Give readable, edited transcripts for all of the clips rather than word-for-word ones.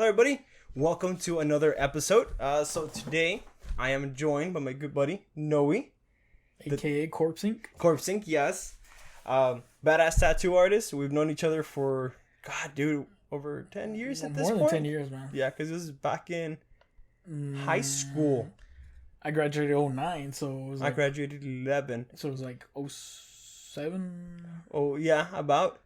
Hello, everybody. Welcome to another episode. So today I am joined by my good buddy Noe, aka CorpseInk. CorpseInk, yes. Badass tattoo artist. We've known each other for over 10 years at this point. More than 10 years, man. Yeah, because this is back in high school. I graduated 09, so it was I graduated 11. So it was like 07. Oh yeah, about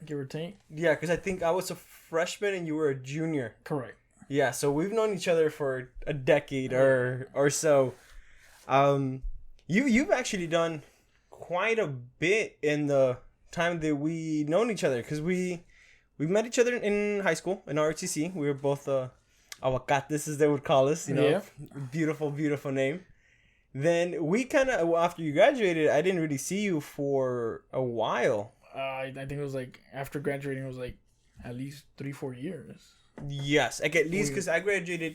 Give or take. Yeah, because I think I was a freshman and you were a junior. Correct. Yeah, so we've known each other for a decade or so. You've actually done quite a bit in the time that we known each other, because we met each other in high school in ROTC. We were both aguacates, as they would call us. Yeah. Beautiful name. Then we kind of, after you graduated, I didn't really see you for a while. I think it was like after graduating, it was like at least 3-4 years. Yes, like at least, because I graduated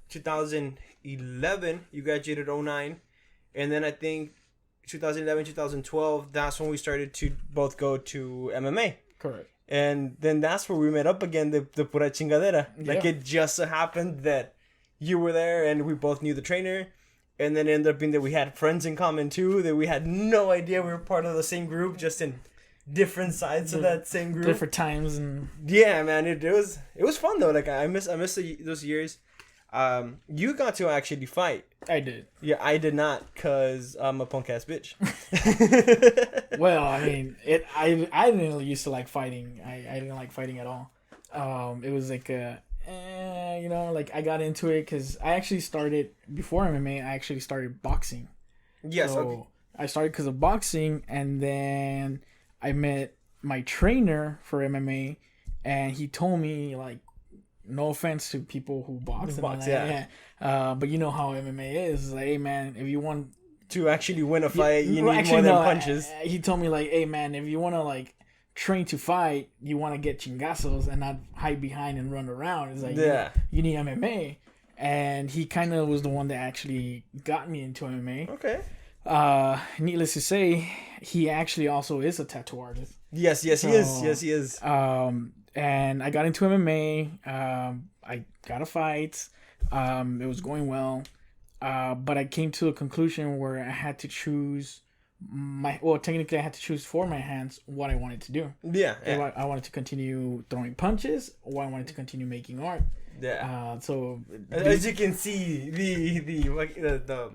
2011. You graduated 09, and then I think 2011, 2012. That's when we started to both go to MMA. Correct. And then that's where we met up again. The pura chingadera. Like it just so happened that you were there, and we both knew the trainer. And then it ended up being that we had friends in common too. That we had no idea we were part of the same group, just in different sides of that same group, different times. And yeah, man, it was fun though. Like I miss those years. You got to actually fight. I did. Yeah, I did not, cause I'm a punk ass bitch. Well, I mean, I didn't used to like fighting. I didn't like fighting at all. It was like like I got into it because I actually started before MMA. I actually started boxing. Yes. So Okay. I started because of boxing, and then I met my trainer for MMA, and he told me, like, no offense to people who box and all that, yeah. But you know how MMA is. Like, hey man, if you want to actually win a fight, you need more than punches. He told me, like, hey man, if you want to like train to fight, you want to get chingazos and not hide behind and run around. It's like, you need MMA. And he kind of was the one that actually got me into MMA. Okay. Needless to say, he actually also is a tattoo artist. Yes, he is. Yes, he is. And I got into MMA. I got a fight. It was going well. But I came to a conclusion where I had to choose technically I had to choose for my hands what I wanted to do. Yeah. If I wanted to continue throwing punches, or I wanted to continue making art. Yeah. So as you can see, the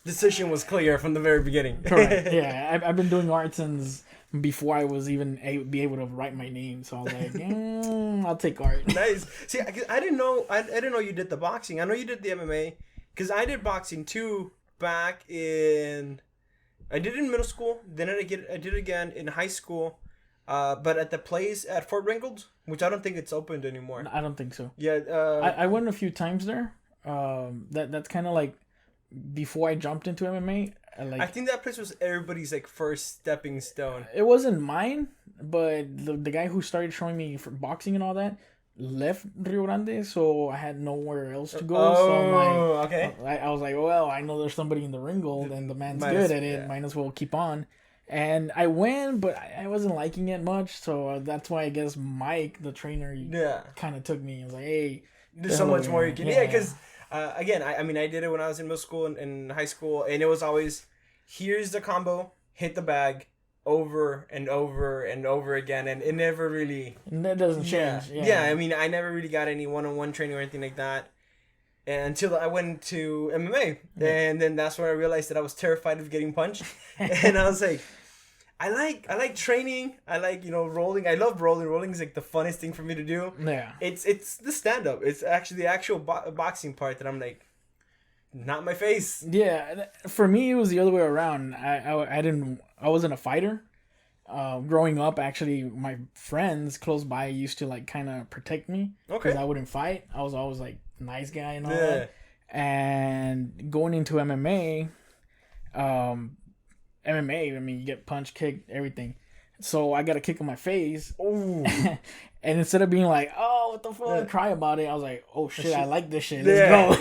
decision was clear from the very beginning. Correct. Yeah, I've been doing art since before I was even be able to write my name. So I was like, I'll take art. Nice. See, I didn't know. I didn't know you did the boxing. I know you did the MMA, because I did boxing too back in. I did it in middle school. Then I did it again in high school. But at the place at Fort Ringgold, which I don't think it's opened anymore. I don't think so. Yeah. I went a few times there. That's kind of like before I jumped into MMA. I think that place was everybody's like first stepping stone. It wasn't mine, but the guy who started showing me for boxing and all that left Rio Grande, so I had nowhere else to go. Okay. I was like, well, I know there's somebody in the Ringgold, and the man's good at it. Might as well keep on. And I went, but I wasn't liking it much, so that's why I guess Mike, the trainer, kind of took me. I was like, hey, there's so much more you can. Yeah, because again, I mean, I did it when I was in middle school and high school, and it was always, here's the combo, hit the bag, over and over and over again, and it never really. And that doesn't change. Yeah. I mean, I never really got any one-on-one training or anything like that, until I went to MMA, and then that's when I realized that I was terrified of getting punched, and I was like, I like training. I like, rolling. I love rolling. Rolling is like the funnest thing for me to do. Yeah. It's the stand up. It's actually the actual boxing part that I'm like, not my face. Yeah, for me it was the other way around. I wasn't a fighter. Growing up, actually, my friends close by used to like kind of protect me because I wouldn't fight. I was always like nice guy and all that. And going into MMA, I mean, you get punched, kicked, everything. So I got a kick on my face. Ooh. And instead of being like, oh, what the fuck, cry about it, I was like, oh shit, I like this shit. Let's go.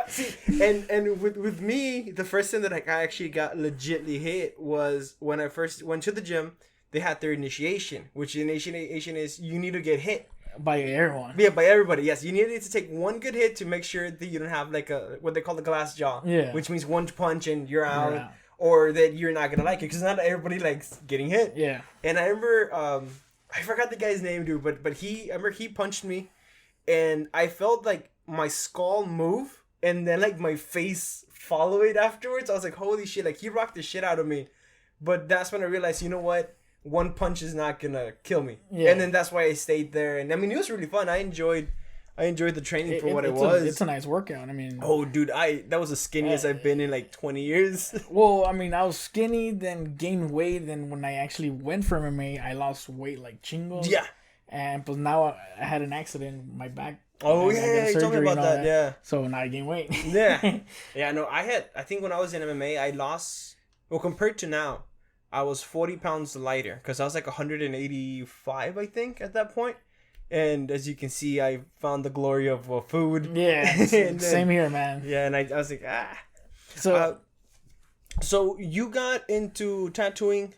See, and with me, the first thing that I actually got legitly hit was when I first went to the gym. They had their initiation, which initiation is you need to get hit. By everyone. Yeah, by everybody. Yes, you needed to take one good hit to make sure that you don't have like a what they call the glass jaw. Yeah. Which means one punch and you're out, or that you're not gonna like it because not everybody likes getting hit. Yeah. And I remember, I forgot the guy's name, dude, but I remember he punched me, and I felt like my skull move, and then like my face follow it afterwards. I was like, holy shit! Like he rocked the shit out of me, but that's when I realized, you know what? One punch is not gonna kill me. Yeah. And then that's why I stayed there. And I mean, it was really fun. I enjoyed the training for what it was. It's a nice workout. I mean, oh, dude, that was the skinniest I've been in like 20 years. Well, I mean, I was skinny, then gained weight. Then when I actually went for MMA, I lost weight like chingos. Yeah. And but now I had an accident, my back. Oh yeah, you told me about that. Yeah. So now I gain weight. Yeah. Yeah. No, I think when I was in MMA, I lost. Well, compared to now, I was 40 pounds lighter because I was like 185, I think, at that point. And as you can see, I found the glory of food. Yeah, same here, man. Yeah, and I was like, So you got into tattooing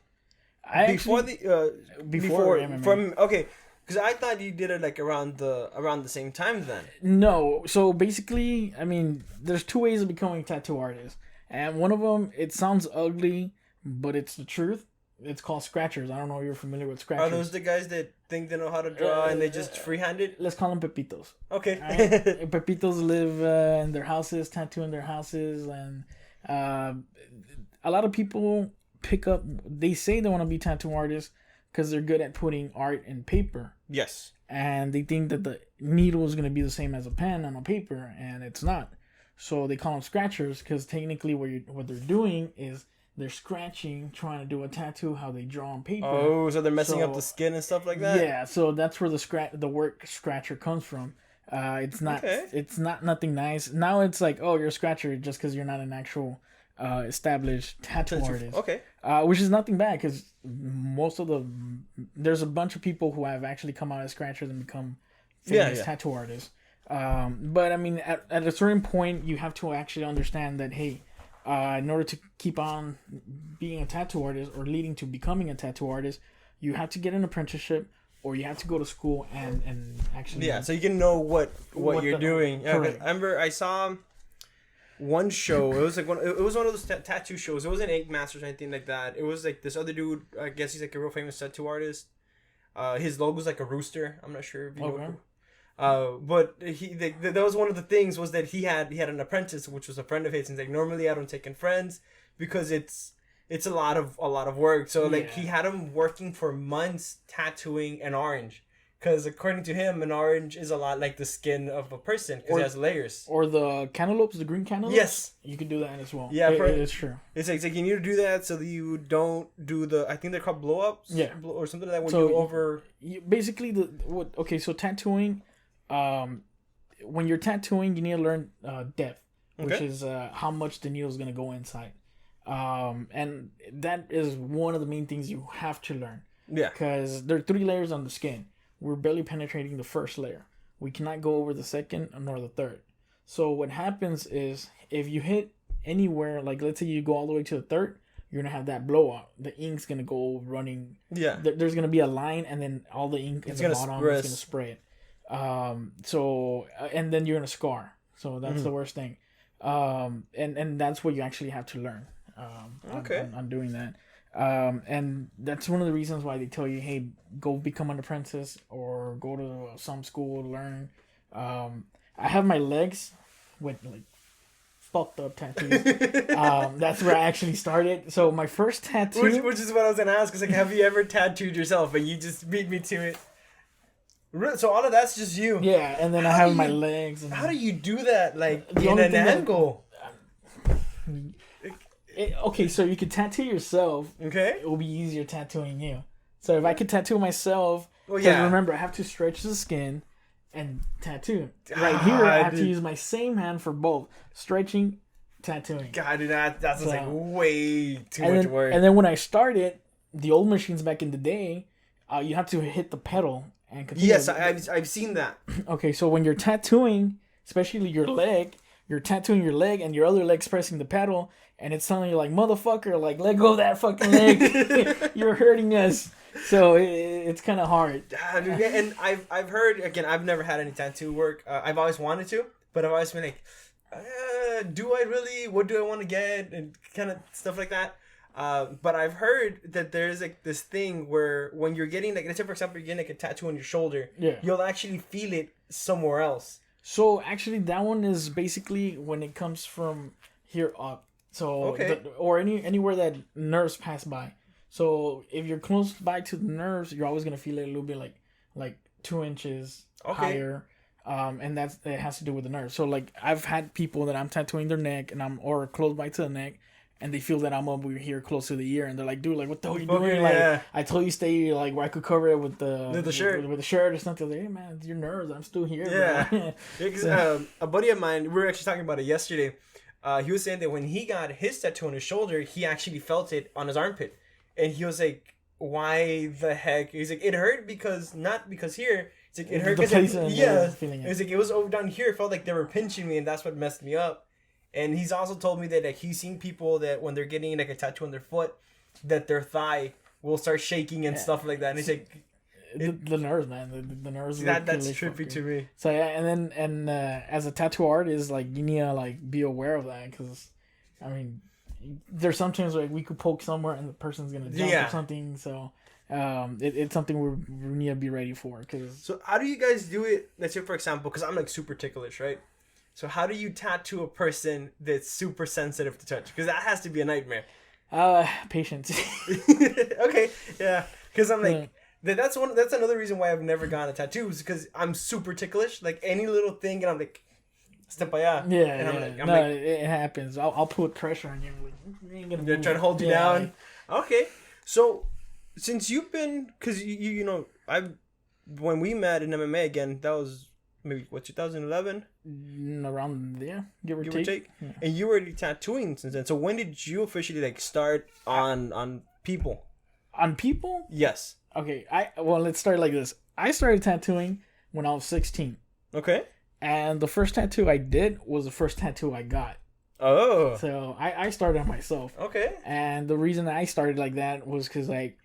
before MMA. Okay, because I thought you did it like around the same time then. No, so basically, I mean, there's two ways of becoming a tattoo artist, and one of them, it sounds ugly, but it's the truth. It's called scratchers. I don't know if you're familiar with scratchers. Are those the guys that think they know how to draw and they just freehand it? Let's call them pepitos. Okay. Right? Pepitos live in their houses, tattoo in their houses, and a lot of people pick up. They say they want to be tattoo artists because they're good at putting art in paper. Yes. And they think that the needle is going to be the same as a pen on a paper, and it's not. So they call them scratchers because technically what they're doing is they're scratching, trying to do a tattoo how they draw on paper. Oh, so they're messing up the skin and stuff like that? Yeah, so that's where the word scratcher comes from. It's not nothing nice. Now it's like, oh, you're a scratcher just because you're not an actual established tattoo artist. Okay. Which is nothing bad because there's a bunch of people who have actually come out as scratchers and become famous tattoo artists. But I mean, at a certain point, you have to actually understand that, hey, in order to keep on being a tattoo artist or leading to becoming a tattoo artist, you have to get an apprenticeship or you have to go to school and actually... Yeah, so you can know what you're doing. Yeah, I remember I saw one show. It was like one of those tattoo shows. It wasn't Ink Masters or anything like that. It was like this other dude, I guess he's like a real famous tattoo artist. His logo's like a rooster. I'm not sure if you know. But that was one of the things was that he had an apprentice which was a friend of his, and like normally I don't take in friends because it's a lot of work. So like he had him working for months tattooing an orange because according to him an orange is a lot like the skin of a person because it has layers. Or the cantaloupes, the green cantaloupes. Yes, you can do that as well. Yeah, it's true. It's like you need to do that so that you don't do I think they're called blow ups. Yeah, or something like that. When basically so tattooing. When you're tattooing, you need to learn depth, which is how much the needle is going to go inside. And that is one of the main things you have to learn. Yeah. Because there are 3 layers on the skin. We're barely penetrating the first layer. We cannot go over the second nor the third. So what happens is if you hit anywhere, like let's say you go all the way to the third, you're going to have that blowout. The ink's going to go running. Yeah. There's going to be a line and then all the ink at the bottom is going to spray it. And then you're gonna scar, so that's the worst thing. And that's what you actually have to learn on doing that. And that's one of the reasons why they tell you, hey, go become an apprentice or go to some school to learn. I have my legs with like fucked up tattoos. That's where I actually started. So my first tattoo, which is what I was gonna ask, is like, have you ever tattooed yourself? And you just beat me to it. So all of that's just you. Yeah, and then I have my legs. And how do you do that? Like in an angle. Okay, so you could tattoo yourself. Okay. It will be easier tattooing you. So if I could tattoo myself, remember I have to stretch the skin and tattoo. Right here, I have to use my same hand for both stretching, tattooing. God, dude, that's like way too much work. And then when I started, the old machines back in the day, you have to hit the pedal. Yes, I've seen that. Okay, so when you're tattooing, especially your leg, you're tattooing your leg and your other leg's pressing the pedal, and it's telling you like, motherfucker, like, let go of that fucking leg. You're hurting us. So it's kind of hard. And I've heard, again, I've never had any tattoo work. I've always wanted to, but I've always been like, do I really? What do I want to get? And kind of stuff like that. But I've heard that there's like this thing where when you're getting, like, let's say for example, you're getting like a tattoo on your shoulder, you'll actually feel it somewhere else. So actually, that one is basically when it comes from here up. So or anywhere that nerves pass by. So if you're close by to the nerves, you're always gonna feel it a little bit like 2 inches higher. And it has to do with the nerves. So like I've had people that I'm tattooing their neck or close by to the neck, and they feel that I'm over here close to the ear, and they're like, dude, like, what the hell are you doing? Like, I told you stay like where I could cover it with the shirt, with the shirt or something. Like, hey man, it's your nerves. I'm still here. Yeah. Because a buddy of mine, we were actually talking about it yesterday. He was saying that when he got his tattoo on his shoulder, he actually felt it on his armpit, and he was like, why the heck? He's like, it hurt not because here. It's like, it hurt because it's like it was over down here. It felt like they were pinching me, and that's what messed me up. And he's also told me that, like, he's seen people that when they're getting like a tattoo on their foot, that their thigh will start shaking and stuff like that. And it's like the nerves, man. The nerves. That's trippy to me. So yeah, and as a tattoo artist, like, you need to like be aware of that, because I mean, there's sometimes like we could poke somewhere and the person's gonna jump or something. So it's something we need to be ready for. So how do you guys do it? Let's say for example, because I'm like super ticklish, right? So how do you tattoo a person that's super sensitive to touch? Because that has to be a nightmare. Patience. Okay, yeah. Because I'm like, that's another reason why I've never gotten a tattoo, is because I'm super ticklish. Like any little thing, and I'm like, step by yeah. I'm like, it happens. I'll put pressure on you. Like, they're trying to hold you down. Okay, so since you've been, because you know, when we met in MMA again, that was maybe 2011. Around there, give or take. Yeah. And you were already tattooing since then. So when did you officially like start on people? On people? Yes. Okay. Let's start like this. I started tattooing when I was 16. Okay. And the first tattoo I did was the first tattoo I got. Oh. So I started on myself. Okay. And the reason I started like that was because like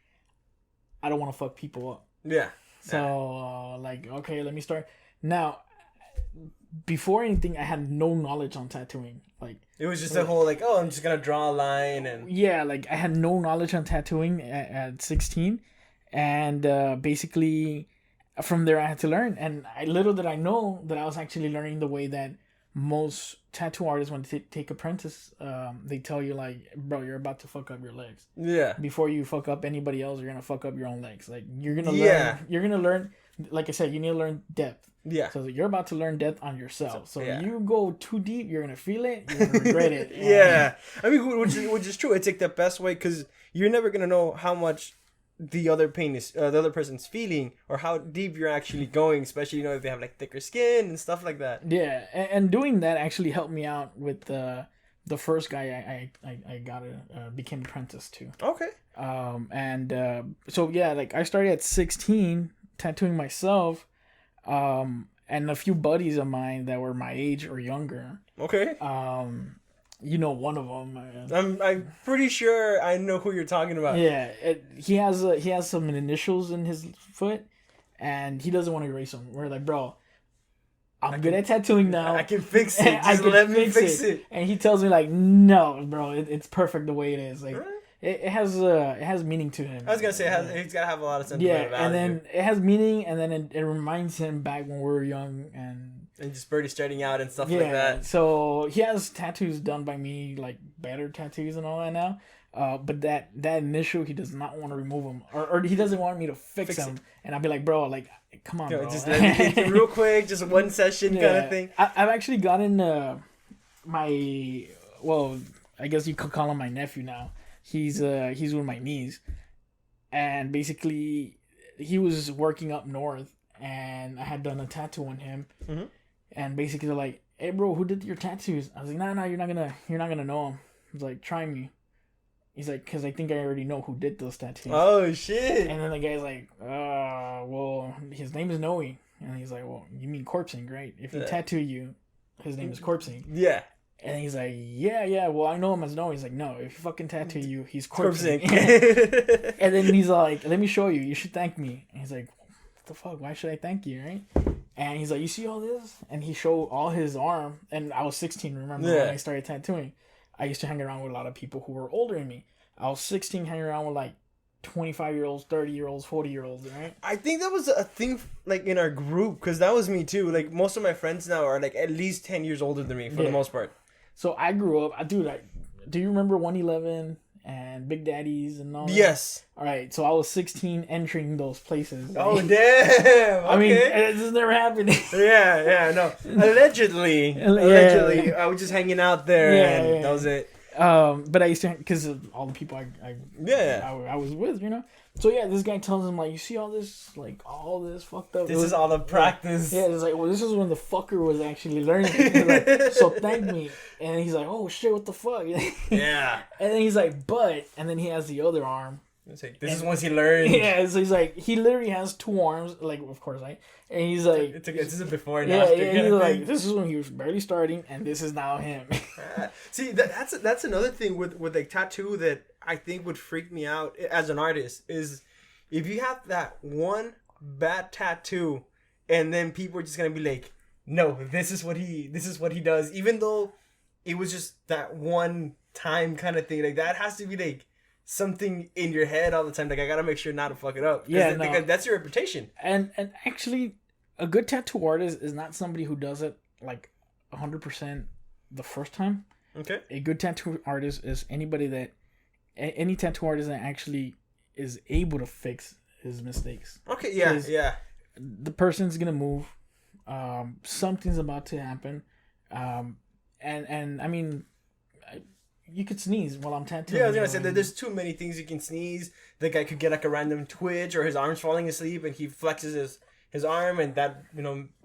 I don't want to fuck people up. Yeah. So okay, let me start now. Before anything, I had no knowledge on tattooing. Like, it was just a whole like, oh, I'm just gonna draw a line and like I had no knowledge on tattooing at 16, and basically from there I had to learn. And little did I know that I was actually learning the way that most tattoo artists, when they take apprentice, they tell you like, bro, you're about to fuck up your legs. Yeah. Before you fuck up anybody else, you're gonna fuck up your own legs. Like you're gonna learn. You're gonna learn. Like I said, you need to learn depth. Yeah. So you're about to learn depth on yourself. So you go too deep, you're gonna feel it. You're gonna regret it. Yeah. I mean, which is true. It's like the best way, because you're never gonna know how much the other person's feeling, or how deep you're actually going, especially, you know, if they have like thicker skin and stuff like that. Yeah, and doing that actually helped me out with the first guy I got became apprentice to. Okay. So yeah, like I started at 16 tattooing myself, and a few buddies of mine that were my age or younger. Okay. You know, one of them. I'm pretty sure I know who you're talking about. Yeah, he has some initials in his foot, and he doesn't want to erase them. We're like, bro, I'm good at tattooing now. I can fix it. Just let me fix it. And he tells me like, no, bro, it's perfect the way it is. Like, it has meaning to him. I was gonna say he's gotta have a lot of sentimental value. And then it has meaning, and then it reminds him back when we were young and just Birdie starting out and stuff like that. So he has tattoos done by me, like better tattoos and all that now. But that initial, he does not want to remove them, or he doesn't want me to fix them. And I'll be like, bro, like, come on, bro. Just let me get through real quick, just one session kind of thing. I've actually gotten my, well, I guess you could call him my nephew now. He's with my niece, and basically he was working up north, and I had done a tattoo on him, and basically they're like, "Hey, bro, who did your tattoos?" I was like, "No, you're not gonna know him." I was like, "Try me." He's like, "Cause I think I already know who did those tattoos." Oh shit! And then the guy's like, well, his name is Noe," and he's like, "Well, you mean CorpseInk, right? If he tattoo you, his name is CorpseInk." Yeah. And he's like, yeah, well, I know him as Noe. He's like, no, if you fucking tattoo you, he's CorpseInk. And then he's like, let me show you. You should thank me. And he's like, what the fuck? Why should I thank you, right? And he's like, you see all this? And he showed all his arm. And I was 16, remember, when I started tattooing. I used to hang around with a lot of people who were older than me. I was 16 hanging around with like 25-year-olds, 30-year-olds, 40-year-olds, right? I think that was a thing like in our group, because that was me too. Like most of my friends now are like at least 10 years older than me for the most part. So I grew up, do you remember 111 and Big Daddy's and all that? Yes. All right, so I was 16 entering those places. Oh, damn. I mean, this never happened. No. Allegedly, I was just hanging out there and that was it. But I used to, because of all the people I was with, you know. So yeah, this guy tells him like, you see all this fucked up. This is all the practice. Yeah, it's like, well, this is when the fucker was actually learning. He's like, so thank me. And he's like, oh shit, what the fuck? Yeah. And then he's like, and then he has the other arm. It's like, this is once he learned. Yeah, so he's like, he literally has two arms, like, of course, right? And he's like, this is a before and after. Yeah, he's like, this is when he was barely starting, and this is now him. See, that's another thing with like tattoo that I think would freak me out as an artist is if you have that one bad tattoo, and then people are just gonna be like, no, this is what he does, even though it was just that one time kind of thing. Like that has to be like something in your head all the time. Like I gotta make sure not to fuck it up. Yeah, because that's your reputation. And actually, a good tattoo artist is not somebody who does it like 100% the first time. Okay. A good tattoo artist is any tattoo artist that actually is able to fix his mistakes. Okay. Yeah. The person's gonna move. Something's about to happen. And I mean, you could sneeze while I'm tattooing. Yeah, I was gonna say that there's too many things you can sneeze. The guy could get like a random twitch, or his arm's falling asleep and he flexes his arm, and that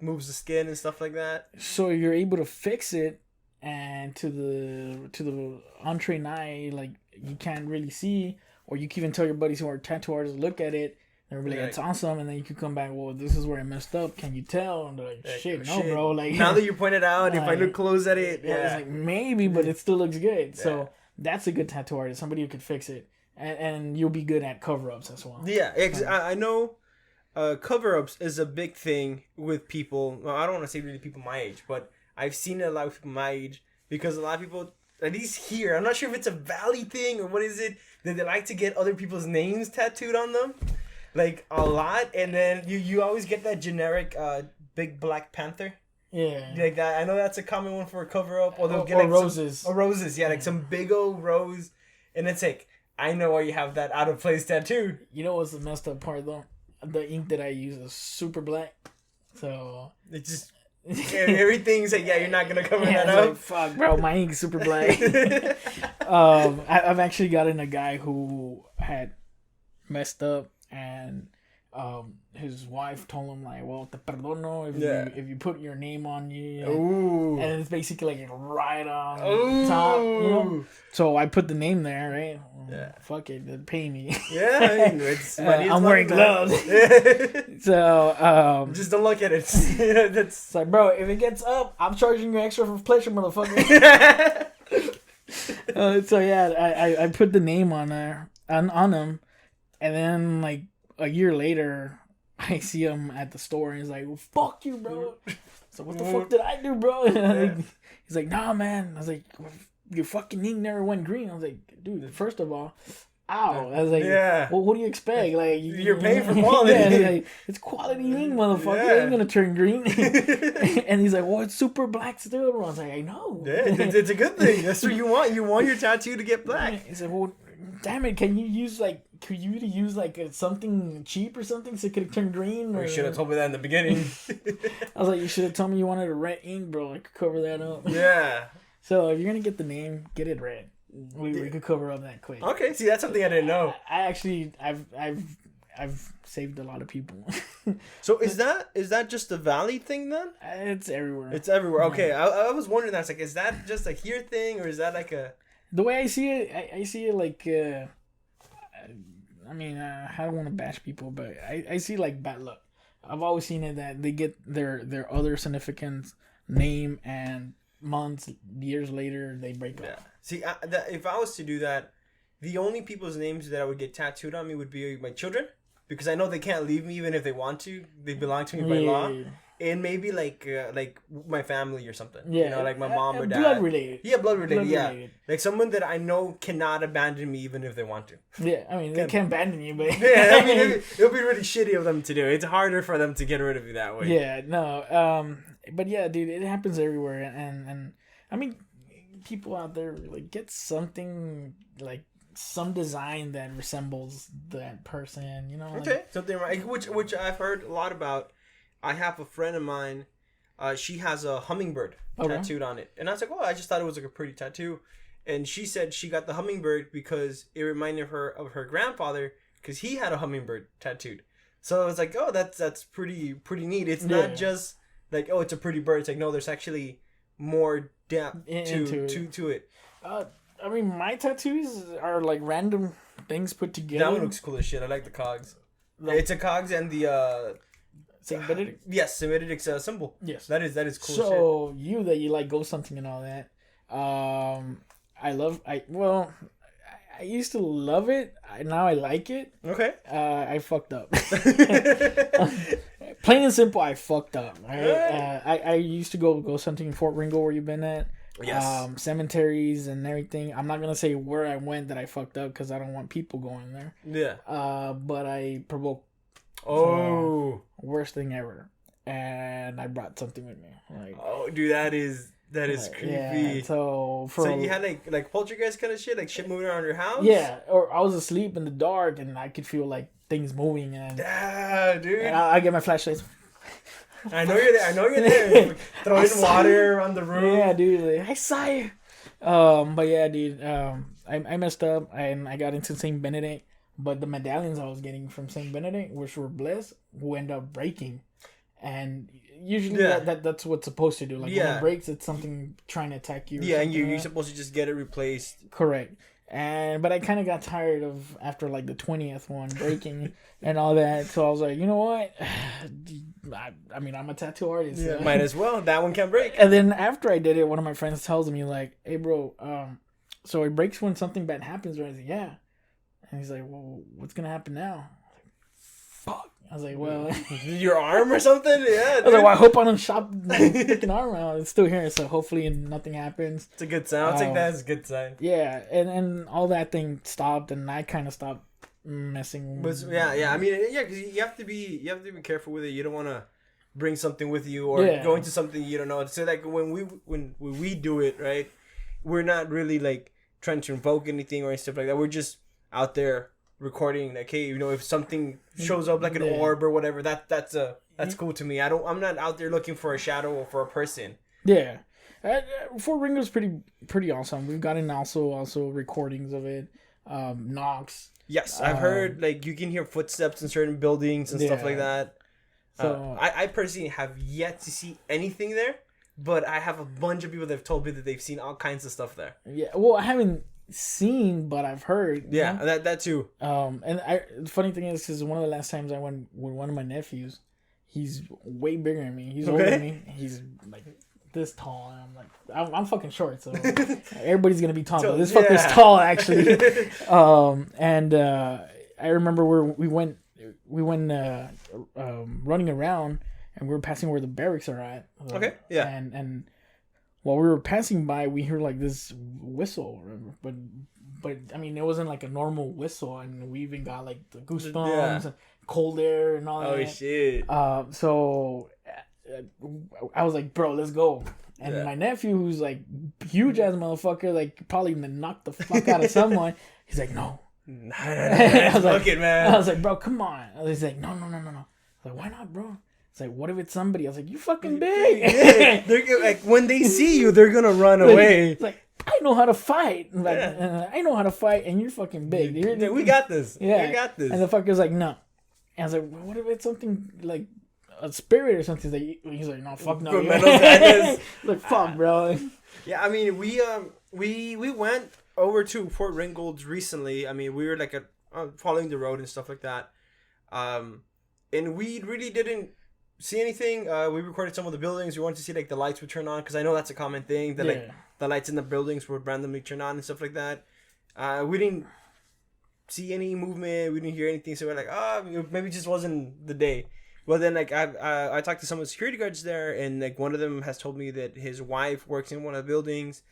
moves the skin and stuff like that. So you're able to fix it, and to the entree eye, like you can't really see, or you can even tell your buddies who are tattoo artists look at it. They're really like, it's awesome, and then you can come back. Well, this is where I messed up. Can you tell? And they're like, shit, bro. Like now that you pointed out, if I look close at it, it's like maybe, but it still looks good. Yeah. So that's a good tattoo artist, somebody who could fix it, and you'll be good at cover ups as well. Yeah, I know. Cover ups is a big thing with people. Well, I don't want to say really people my age, but I've seen it a lot with people my age, because a lot of people, at least here, I'm not sure if it's a Valley thing or what is it, that they like to get other people's names tattooed on them. Like a lot, and then you always get that generic big Black Panther. Yeah. Like that. I know that's a common one for a cover up. Or they'll get like roses. Roses, yeah, like some big old rose. And it's like, I know why you have that out of place tattoo. You know what's the messed up part though? The ink that I use is super black. So it just everything's like, you're not gonna cover that up. Like, fuck, bro, my ink's super black. I've actually gotten a guy who had messed up, and his wife told him like, well, te perdono if you put your name on you. Ooh. And it's basically like right on top, you know? So I put the name there, right? Yeah. Fuck it, they're paying me. Yeah, I mean, it's money. I'm wearing gloves. So just don't look at it. It's like, bro, if it gets up, I'm charging you extra for pleasure, motherfucker. So yeah, I put the name on there on him, and then like a year later, I see him at the store, and he's like, well, "Fuck you, bro." So what the fuck did I do, bro? And he's like, "Nah, man." I was like, "Your fucking ink never went green." I was like, "Dude, first of all, ow." I was like, well, what do you expect? Like, you're paying for quality. Like, it's quality ink, motherfucker. It ain't gonna turn green. And he's like, well, it's super black still. I was like, I know. Yeah, it's a good thing. That's what you want. You want your tattoo to get black. He said, well, damn it, could you use something cheap or something so it could turn green? Or you should have told me that in the beginning. I was like, you should have told me you wanted a red ink, bro. I could cover that up. Yeah. So if you're gonna get the name, get it red. We could cover up that quick. Okay, see, that's something I didn't know. I've saved a lot of people. So is that just a Valley thing then? It's everywhere. It's everywhere. Okay, I was wondering that's like, is that just a here thing, or is that like a? The way I see it, I see it like. I mean, I don't want to bash people, but I see like bad luck. I've always seen it that they get their other significant name and months, years later, they break up. See, if I was to do that, the only people's names that I would get tattooed on me would be my children, because I know they can't leave me even if they want to. They belong to me by law. And maybe like my family or something. Yeah. You know, like my mom or dad. Blood related. Yeah, blood related. Like someone that I know cannot abandon me even if they want to. Yeah, I mean, they can't abandon you, but... yeah, I mean, it'll be really shitty of them to do. It's harder for them to get rid of you that way. Yeah, no. But yeah, dude, it happens everywhere. And I mean, people out there, like, get something, like, some design that resembles that person, you know? Like, okay, something right. Which I've heard a lot about. I have a friend of mine, she has a hummingbird tattooed on it. And I was like, oh, I just thought it was like a pretty tattoo. And she said she got the hummingbird because it reminded her of her grandfather, because he had a hummingbird tattooed. So I was like, oh, that's pretty neat. It's not just like, oh, it's a pretty bird. It's like, no, there's actually more depth to it. I mean, my tattoos are like random things put together. That one looks cool as shit. I like the cogs. It's a cogs and the... Saint Benedict? Yes, Saint Benedict's symbol. Yes. That is cool so, shit. You like ghost hunting and all that. I used to love it. Now I like it. Okay. I fucked up. Plain and simple, I fucked up. I used to go ghost hunting in Fort Ringo, where you've been at. Yes. Cemeteries and everything. I'm not going to say where I went that I fucked up, because I don't want people going there. Yeah. But I provoked. Oh, worst thing ever, and I brought something with me. Like, oh, dude, that is creepy. Yeah, so you had like poltergeist kind of shit, like shit moving around your house. Yeah, or I was asleep in the dark and I could feel like things moving, and dude, and I get my flashlights. I know you're there. Throwing water on the roof. Yeah, dude, like, I saw you. But yeah, dude, I messed up and I got into Saint Benedict. But the medallions I was getting from Saint Benedict, which were blessed, who end up breaking. And usually that's what's supposed to do. Like when it breaks, it's something trying to attack you. Yeah, and you're supposed to just get it replaced. Correct. But I kind of got tired of, after like the 20th one, breaking and all that. So I was like, you know what? I mean, I'm a tattoo artist. Yeah, might as well. That one can't break. And then after I did it, one of my friends tells me like, hey bro, so it breaks when something bad happens, right? I was like, yeah. And he's like, well, what's going to happen now? Fuck. I was like, well... Your arm or something? Yeah, dude. I was like, well, I hope I don't chop my freaking arm out. It's still here, so hopefully nothing happens. It's a good sign. I'll take that as a good sign. Yeah, and all that thing stopped, and I kind of stopped messing with... Yeah. I mean, yeah, because you have to be careful with it. You don't want to bring something with you or go into something you don't know. So, like, when we do it, right, we're not really, like, trying to invoke anything or stuff like that. We're just out there recording, like, hey, you know, if something shows up like an orb or whatever, that's cool to me. I'm not out there looking for a shadow or for a person. Yeah. Fort Ringo's pretty awesome. We've gotten also recordings of it. Knocks. Yes, I've heard like you can hear footsteps in certain buildings and stuff like that. So I personally have yet to see anything there, but I have a bunch of people that have told me that they've seen all kinds of stuff there. Yeah, well, I haven't seen, but I've heard. Yeah, you know? that too. And the funny thing is, because one of the last times I went with one of my nephews, he's way bigger than me. He's older than me. He's like this tall, and I'm like, I'm fucking short, so everybody's gonna be tall. But this fucker's tall, actually. And I remember we went running around, and we were passing where the barracks are at. Okay. Yeah. And while we were passing by, we heard like this whistle, but I mean, it wasn't like a normal whistle, and we even got like the goosebumps, and cold air, and all that. Oh shit! So I was like, bro, let's go. And my nephew, who's like huge ass motherfucker, like probably gonna knock the fuck out of someone. He's like, no. I was like, man. I was like, bro, come on. He's like, no. I was like, why not, bro? It's like, what if it's somebody? I was like, you fucking big. Yeah. They're like, when they see you, they're gonna run away. It's like, I know how to fight. Like, I know how to fight, and you're fucking big. We got this. Yeah, we got this. And the fucker's like, no. And I was like, well, what if it's something like a spirit or something? He's like, no, fuck no. Like, fuck, bro. Yeah, I mean, we went over to Fort Ringgold's recently. I mean, we were like following the road and stuff like that. And we really didn't see anything. We recorded some of the buildings. We wanted to see like the lights would turn on because I know that's a common thing that like the lights in the buildings would randomly turn on and stuff like that. We didn't see any movement. We didn't hear anything. So we're like, maybe it just wasn't the day. Well, then like I talked to some of the security guards there, and like one of them has told me that his wife works in one of the buildings,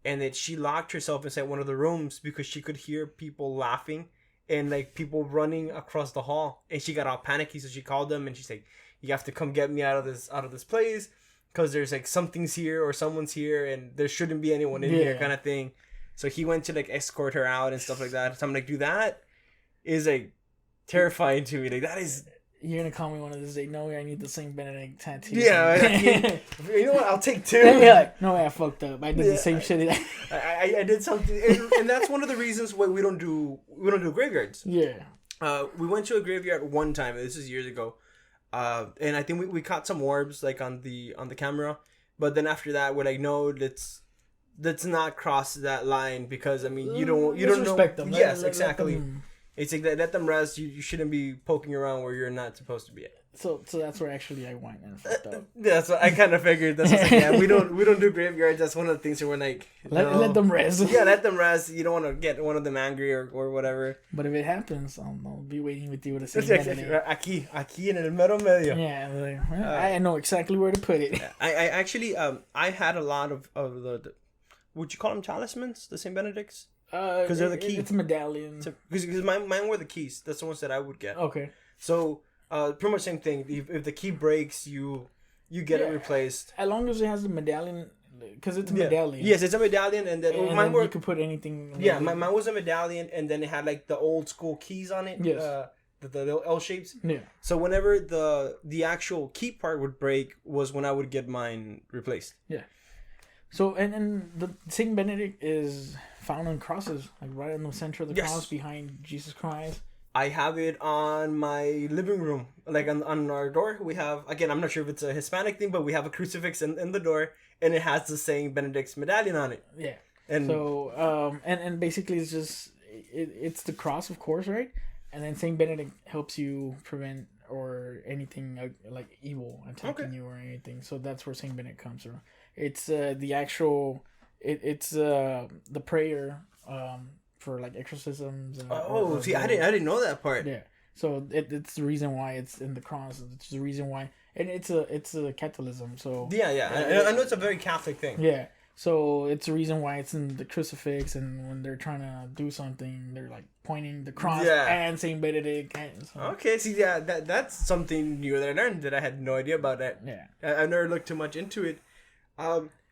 and that she locked herself inside one of the rooms because she could hear people laughing and like people running across the hall, and she got all panicky. So she called them, and she's like, "You have to come get me out of this place because there's like something's here or someone's here, and there shouldn't be anyone in here," kind of thing. So he went to like escort her out and stuff like that. So I'm like, dude, that is like terrifying to me. Like that is. You're gonna call me one of those days. No, I need the Saint Benedict tattoo. Yeah, you know what? I'll take two. You're like, no, I fucked up. I did the same shit. I did something, and that's one of the reasons why we don't do graveyards. Yeah. We went to a graveyard one time. This is years ago, and I think we caught some orbs like on the camera. But then after that, we're like, no, let's not cross that line because I mean you don't respect them. Yes, exactly. It's like let them rest. You shouldn't be poking around where you're not supposed to be at. So that's where actually I went and fucked up. That's what I kind of figured. That's what I was like, yeah, we don't do graveyards. That's one of the things that we're like, let them rest. Yeah, let them rest. You don't want to get one of them angry or whatever. But if it happens, I'll be waiting with you with the same aquí en el mero medio. Yeah, like, I know exactly where to put it. I actually I had a lot of the would you call them talismans? The Saint Benedicts. Because they're the key. It's a medallion. Because mine were the keys. That's the ones that I would get. Okay. So, pretty much same thing. If the key breaks, you get it replaced. As long as it has the medallion, because it's a medallion. Yes, it's a medallion, and then mine you could put anything. Yeah, mine was a medallion, and then it had like the old school keys on it. Yes. The L shapes. Yeah. So whenever the actual key part would break was when I would get mine replaced. Yeah. So and the Saint Benedict is found on crosses, like right in the center of the cross behind Jesus Christ. I have it on my living room, like on our door. We have, again, I'm not sure if it's a Hispanic thing, but we have a crucifix in the door, and it has the Saint Benedict's medallion on it. Yeah. And so and basically it's just it's the cross, of course, right? And then Saint Benedict helps you prevent or anything like evil attacking you or anything. So that's where Saint Benedict comes from. It's the actual. It's the prayer for like exorcisms. And, I didn't know that part. Yeah, so it's the reason why it's in the cross. It's the reason why, and it's a Catholicism. So yeah. I know it's a very Catholic thing. Yeah, so it's the reation why it's in the crucifix, and when they're trying to do something, they're like pointing the cross and Saint Benedict. So. Okay, see, yeah, that's something new that I learned that I had no idea about that. Yeah, I never looked too much into it.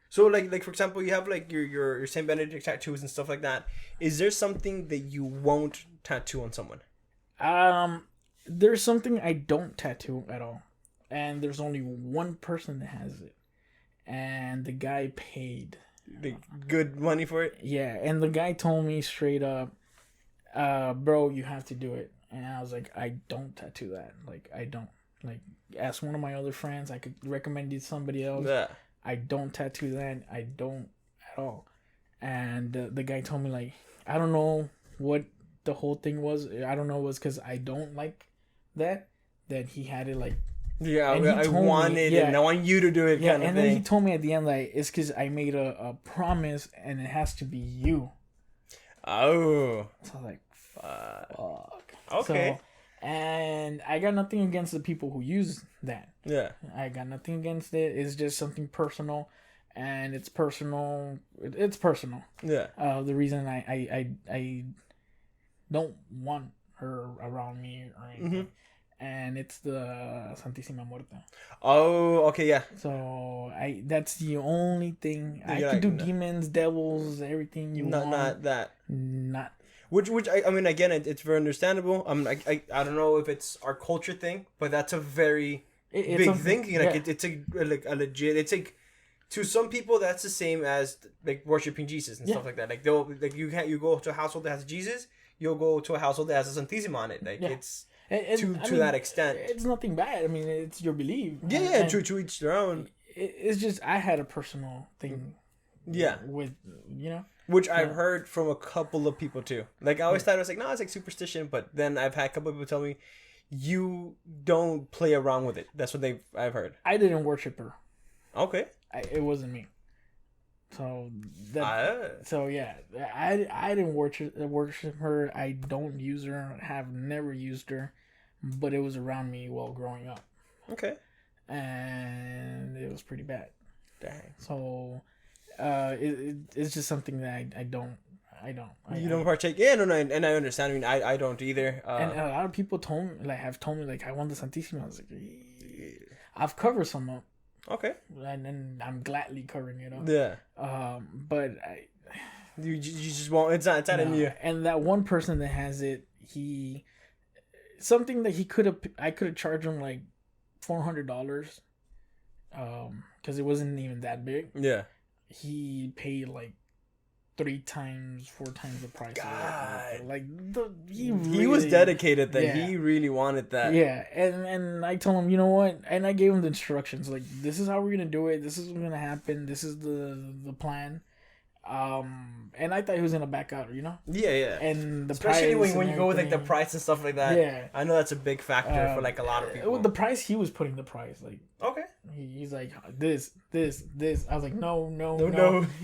So like for example, you have like your Saint Benedict tattoos and stuff like that. Is there something that you won't tattoo on someone? There's something I don't tattoo at all, and there's only one person that has it, and the guy paid the good money for it. Yeah, and the guy told me straight up, bro, you have to do it. And I was like, I don't tattoo that. Like, I don't. Like, ask one of my other friends. I could recommend you to somebody else. Yeah. I don't tattoo that. I don't at all. And the guy told me, like, I don't know what the whole thing was. I don't know, it was because I don't like that he had it, like... Yeah, I want it, and I want you to do it, kind of thing. And then he told me at the end, like, it's because I made a promise, and it has to be you. Oh. So I was like, fuck. Okay. So, and I got nothing against the people who use that. Yeah. I got nothing against it. It's just something personal, and it's personal. It's personal. Yeah. The reason I don't want her around me or anything. Mm-hmm. And it's the Santísima Muerte. Oh, okay, yeah. So that's the only thing. I can do demons, devils, everything you want. Not that. Not. Which I mean, again, it's very understandable. I don't know if it's our culture thing, but that's a very big thing. Like it's a legit. It's like, to some people that's the same as like worshiping Jesus and stuff like that. Like you go to a household that has Jesus, you'll go to a household that has a Santísima on it. Like it's. To that extent, it's nothing bad. I mean, it's your belief. Yeah, to each their own. It's just I had a personal thing. Yeah, with which I've heard from a couple of people too. Like I always thought it was like, no, it's like superstition, but then I've had a couple of people tell me, you don't play around with it. That's what I've heard. I didn't worship her. Okay. It wasn't me. So so yeah, I didn't worship her. I don't use her. Have never used her, but it was around me while growing up. Okay. And it was pretty bad. Dang. So, it's just something that I don't. You don't partake in, and I understand. I mean, I don't either. And a lot of people have told me like I want the Santísima. I was like, I've covered some up. Okay. And I'm gladly covering it up. Yeah. But you just won't. It's not in you. And that one person that has it, something that I could have charged him like $400. Because it wasn't even that big. Yeah. He paid like 4 times the price. God. Like he was dedicated that he really wanted that. Yeah, and I told him, you know what? And I gave him the instructions. Like, this is how we're gonna do it. This is what's gonna happen. This is the plan. And I thought he was gonna back out, you know. Yeah. And especially when you go with like the price and stuff like that. Yeah. I know that's a big factor for like a lot of people. The price, he was putting the price like. Okay. He's like this. I was like no.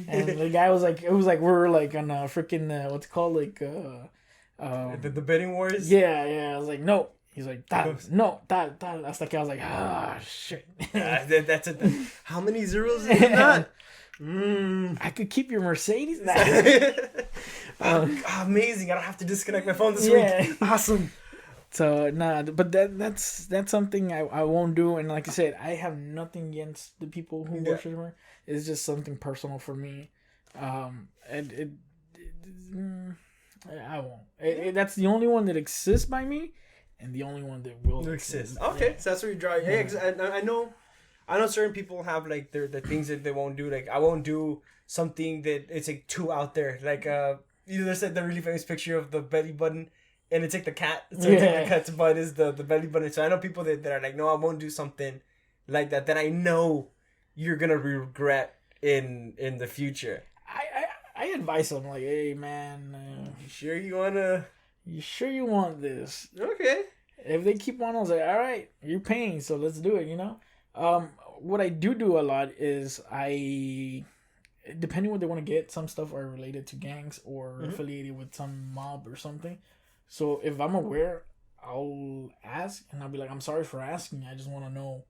And the guy was like, it was like we're like on a freaking what's it called, like the bidding wars. Yeah. I was like no. He's like no. That's like I was like shit. That's it. How many zeros is that? I could keep your Mercedes. Amazing! I don't have to disconnect my phone this week. Awesome. So but that's something I won't do. And like I said, I have nothing against the people who worship her. It's just something personal for me. And I won't. That's the only one that exists by me, and the only one that will exist. Okay, so that's where you draw. Yeah, I know certain people have like the things that they won't do. Like I won't do something that it's like too out there. Like there's like the really famous picture of the belly button, and it's like the cat. So it's like the cat's butt is the belly button. So I know people that are like, no, I won't do something like that. That I know you're gonna regret in the future. I advise them like, hey man, you sure you want this? Okay. If they keep on, I was like, all right, you're paying, so let's do it. You know. What I do a lot is depending what they want to get, some stuff are related to gangs or affiliated with some mob or something. So if I'm aware, I'll ask and I'll be like, I'm sorry for asking. I just want to know,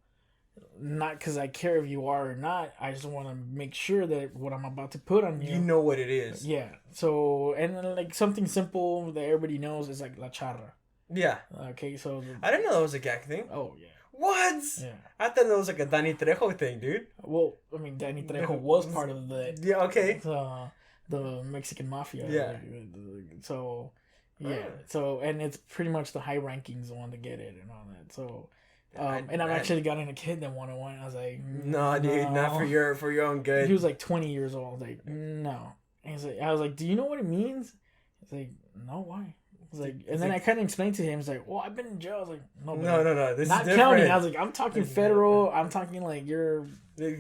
not because I care if you are or not. I just want to make sure that what I'm about to put on you know what it is. Yeah. So, and then like something simple that everybody knows is like la charra. Yeah. Okay, so I didn't know that was a gang thing. Oh yeah. What? Yeah. I thought that was like a Danny Trejo thing, dude. Well, I mean, Danny Trejo was part of the the Mexican mafia. Yeah. So, yeah. So, and it's pretty much the high rankings the one to get it and all that. So, and I've actually gotten a kid that wanted one. I was like, no, dude, not for your own good. He was like 20 years old. I was like, no. And I was like, do you know what it means? He's like, no, why? Like, and then I kind of explained to him. He's like, "Well, I've been in jail." I was like, "No, this not is counting." I was like, "I'm talking federal. I'm talking like you're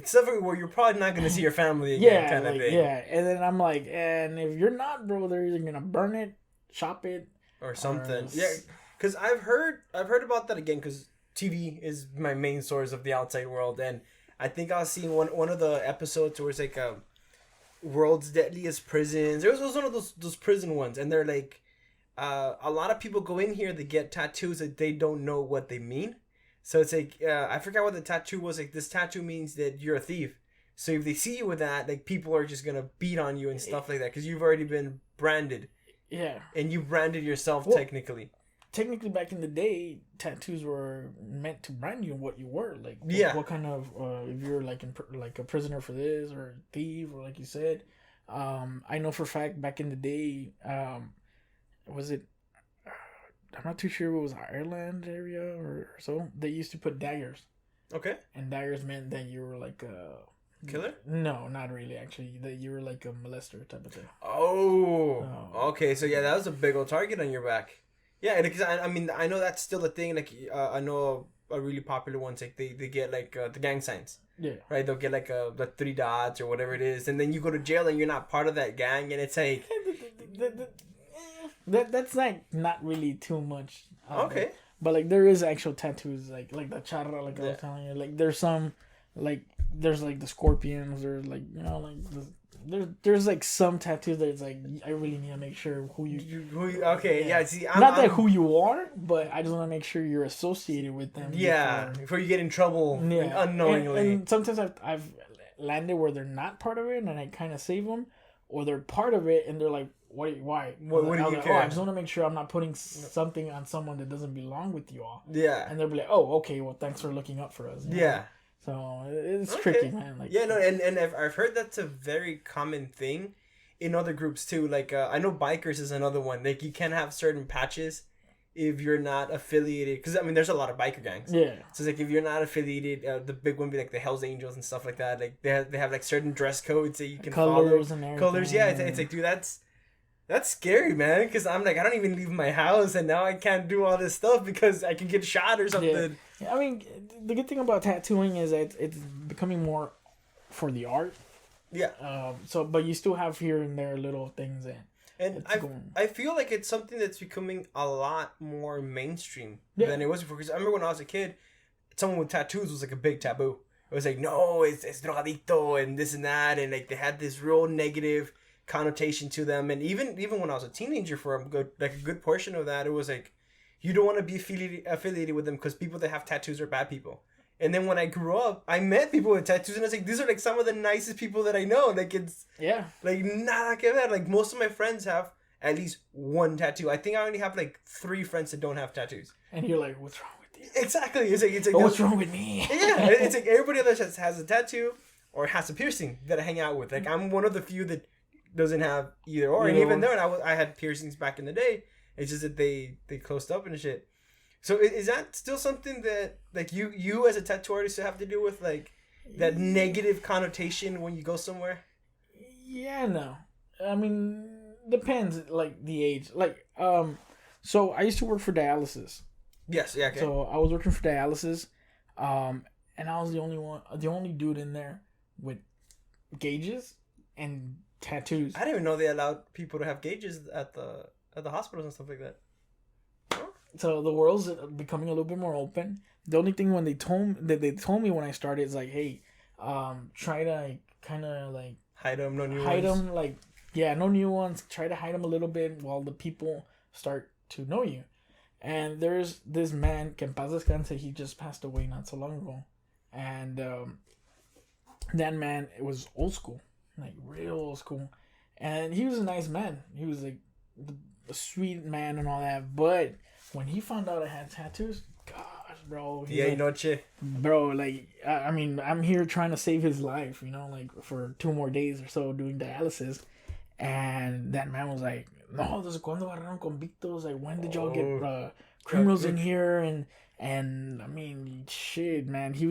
stuff where you're probably not going to see your family again, kind of thing." Yeah, and then I'm like, and if you're not, bro, they're either gonna burn it, chop it, or something. Yeah, because I've heard about that again. Because TV is my main source of the outside world, and I think I was seeing one of the episodes where it's like world's deadliest prisons. It was one of those prison ones, and they're like. A lot of people go in here to get tattoos that they don't know what they mean. So it's like, I forgot what the tattoo was. Like, this tattoo means that you're a thief. So if they see you with that, like, people are just going to beat on you and stuff like that. Because you've already been branded. Yeah. And you branded yourself technically. Technically, back in the day, tattoos were meant to brand you what you were. Like, what kind of, if you're like a prisoner for this or a thief or like you said. I know for a fact back in the day, was it? I'm not too sure if it was Ireland area or so. They used to put daggers. Okay. And daggers meant that you were like a killer. No, not really. Actually, that you were like a molester type of thing. Oh. Okay. So yeah, that was a big old target on your back. Yeah, because I mean I know that's still a thing. Like I know a really popular ones. Like they get like the gang signs. Yeah. Right. They'll get like the 3 dots or whatever it is, and then you go to jail and you're not part of that gang, and it's like. That's like not really too much. Okay. But like there is actual tattoos like the charra, like I was telling you. Like there's some like there's like the scorpions or like like there's like some tattoos that it's like I really need to make sure who you okay, yeah. See, not that who you are, but I just want to make sure you're associated with them. Yeah, before you get in trouble unknowingly. And sometimes I've landed where they're not part of it, and I kind of save them, or they're part of it, and they're like, why? What do you care? I just want to make sure I'm not putting something on someone that doesn't belong with you all. Yeah. And they'll be like, oh, okay, well, thanks for looking up for us. Yeah. So it's tricky, man. Like, yeah, no, and I've heard that's a very common thing in other groups too. Like I know bikers is another one. Like you can't have certain patches if you're not affiliated. Because I mean, there's a lot of biker gangs. Yeah. So it's like if you're not affiliated, the big one be like the Hell's Angels and stuff like that. Like they have like certain dress codes that you can colors follow. And everything. Colors, yeah. It's like, dude, that's scary, man. Because I'm like, I don't even leave my house, and now I can't do all this stuff because I can get shot or something. Yeah. I mean, the good thing about tattooing is that it's becoming more for the art. Yeah. But you still have here and there little things and I feel like it's something that's becoming a lot more mainstream than it was before. Because I remember when I was a kid, someone with tattoos was like a big taboo. It was like, no, it's drogadito and this and that, and like they had this real negative connotation to them. And even when I was a teenager, for a good portion of that, it was like you don't want to be affiliated with them because people that have tattoos are bad people. And then when I grew up, I met people with tattoos, and I was like, these are like some of the nicest people that I know. Like it's like nada que ver. Like most of my friends have at least one tattoo. I think I only have like 3 friends that don't have tattoos. And you're like, what's wrong with you? Exactly. It's like what's wrong with me? Yeah, it's like everybody else has a tattoo or has a piercing that I hang out with. Like I'm one of the few that doesn't have either or. And even then, I had piercings back in the day. It's just that they closed up and shit. So is that still something that like you as a tattoo artist have to deal with, like that negative connotation when you go somewhere? Yeah, no. I mean, depends like the age. Like so I used to work for dialysis. Yes, yeah. Okay. So I was working for dialysis, and I was the only dude in there with gauges and tattoos. I didn't even know they allowed people to have gauges at the hospitals and stuff like that. So the world's becoming a little bit more open. The only thing when they told me when I started is like, hey, try to kind of like hide them, no new ones. Hide them, like no new ones. Try to hide them a little bit while the people start to know you. And there's this man, que en paz descanse, he just passed away not so long ago, and that man, it was old school, like real old school, and he was a nice man. He was like a sweet man and all that, but when he found out I had tattoos, gosh, bro. Bro, like, I mean, I'm here trying to save his life, like for 2 more days or so doing dialysis. And that man was like, no, desde cuando agarraron convictos? Like, when did y'all get criminals in here? And I mean, shit, man. He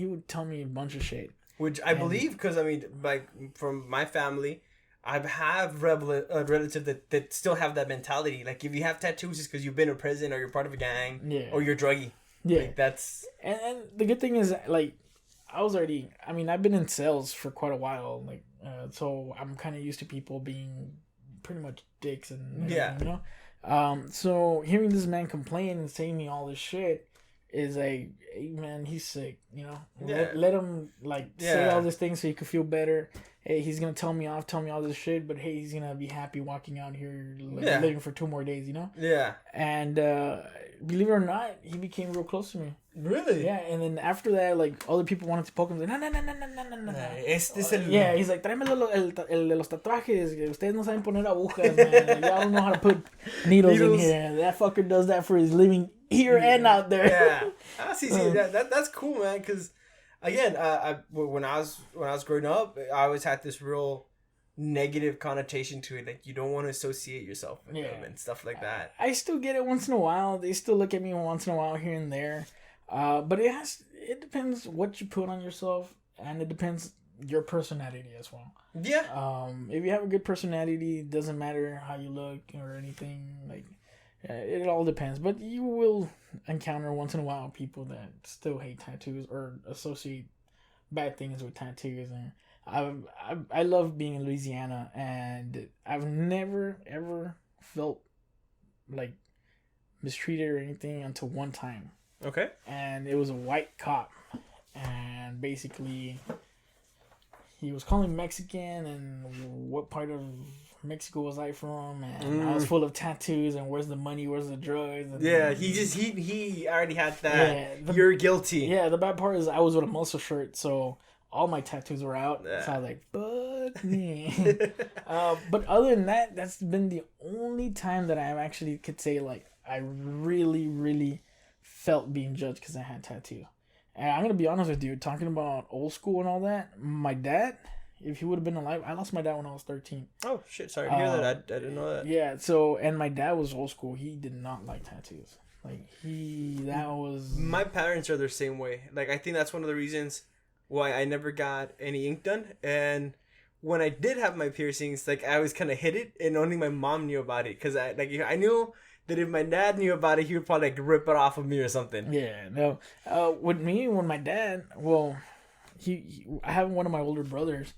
would tell me a bunch of shit. Which I believe, because, I mean, like, from my family, I have a relative that still have that mentality. Like, if you have tattoos, it's because you've been in prison or you're part of a gang or you're druggy. Yeah. Like, that's... And the good thing is, like, I've been in sales for quite a while. Like, so I'm kind of used to people being pretty much dicks and so hearing this man complain and saying me all this shit is like, hey, man, he's sick, let him say all these things so he could feel better. Hey, he's gonna tell me all this shit, but hey, he's gonna be happy walking out here living for 2 more days, and believe it or not, he became real close to me. Really? Yeah, and then after that, like, other people wanted to poke him. Like, no. Yeah, he's like, tráeme el de los tatuajes. Ustedes no saben poner agujas, man. Like, y'all don't know how to put needles in here. That fucker does that for his living here and out there. Yeah. See, that's cool, man. Because again, when I was growing up, I always had this real negative connotation to it. Like, you don't want to associate yourself with them and stuff like that. I still get it once in a while. They still look at me once in a while here and there. But it depends what you put on yourself, and it depends your personality as well. Yeah. If you have a good personality, it doesn't matter how you look or anything. Like, it all depends. But you will encounter once in a while people that still hate tattoos or associate bad things with tattoos. And I love being in Louisiana, and I've never ever felt like mistreated or anything until one time. Okay. And it was a white cop. And basically, he was calling me Mexican and what part of Mexico was I from, and I was full of tattoos, and where's the money, where's the drugs, and he already had that. You're guilty. Yeah, the bad part is I was with a muscle shirt, so all my tattoos were out. So I was like, fuck me. But other than that, that's been the only time that I actually could say like I really, really felt being judged because I had tattoos. And I'm gonna be honest with you, talking about old school and all that, my dad, if he would have been alive, I lost my dad when I was 13. Oh shit! Sorry to hear that. I didn't know that. Yeah. So, and my dad was old school. He did not like tattoos. Like that was. My parents are the same way. Like I think that's one of the reasons why I never got any ink done. And when I did have my piercings, like I always kind of hid it, and only my mom knew about it because I knew that if my dad knew about it, he would probably like rip it off of me or something. Yeah. No. With me, when my dad, well, I have one of my older brothers.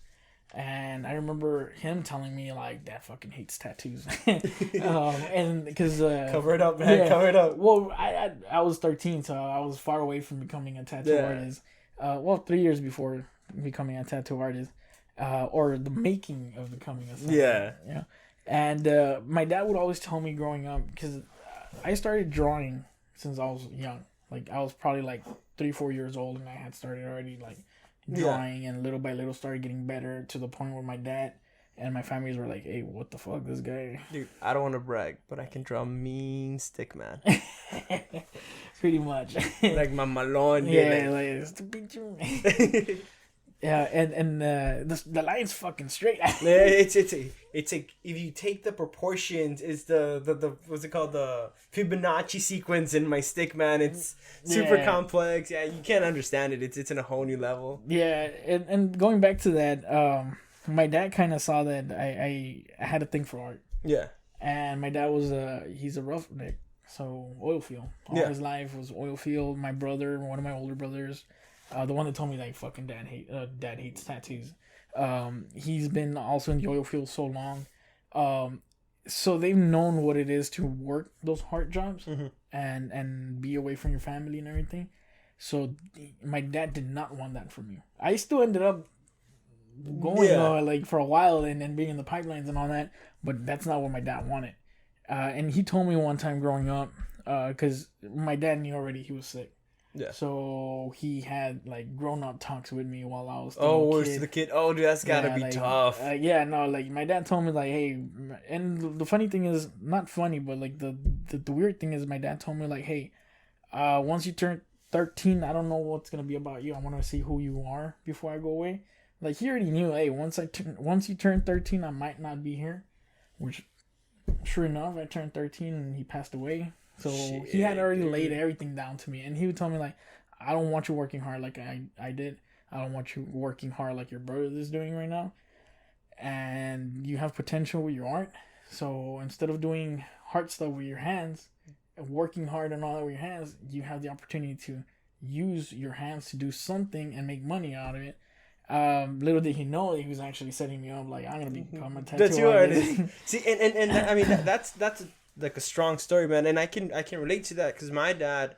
And I remember him telling me, like, Dad fucking hates tattoos. And because... cover it up, man. Yeah. Cover it up. Well, I was 13, so I was far away from becoming a tattoo artist. 3 years before becoming a tattoo artist. Or the making of becoming a tattoo artist. Yeah. And my dad would always tell me growing up, because I started drawing since I was young. Like, I was probably, like, 3-4 years old, and I had started already, like... drawing, and little by little started getting better to the point where my dad and my families were like, hey, what the fuck, this guy? Dude, I don't want to brag, but I can draw a mean stick man. Pretty much. Like my malon. Yeah, like it's the picture. Yeah, and the line's fucking straight. It's like if you take the proportions, it's the what's it called, the Fibonacci sequence in my stick man. It's super complex. Yeah, you can't understand it. It's in a whole new level. Yeah, and going back to that, my dad kind of saw that I had a thing for art. Yeah, and my dad was he's a roughneck, so oil field. All his life was oil field. My brother, one of my older brothers. The one that told me like fucking dad hates tattoos. He's been also in the oil field so long, so they've known what it is to work those hard jobs and be away from your family and everything. So my dad did not want that for me. I still ended up going like for a while and then being in the pipelines and all that, but that's not what my dad wanted. And he told me one time growing up, because my dad knew already he was sick. Yeah. So he had like grown up talks with me while I was still a kid. The kid. Oh, dude, that's gotta be like, tough. Like my dad told me like, hey, and the funny thing is, not funny, but like the weird thing is, my dad told me like, hey, once you turn 13, I don't know what's gonna be about you. I want to see who you are before I go away. Like he already knew, hey, once you turn 13, I might not be here. Which, sure enough, I turned 13 and he passed away. So he had already laid everything down to me, and he would tell me like, I don't want you working hard like I did. I don't want you working hard like your brother is doing right now. And you have potential with your art. So instead of doing hard stuff with your hands, working hard and all that with your hands, you have the opportunity to use your hands to do something and make money out of it. Little did he know he was actually setting me up like, I'm gonna become a tattoo artist. See, and I mean that's like a strong story, man, and I can relate to that because my dad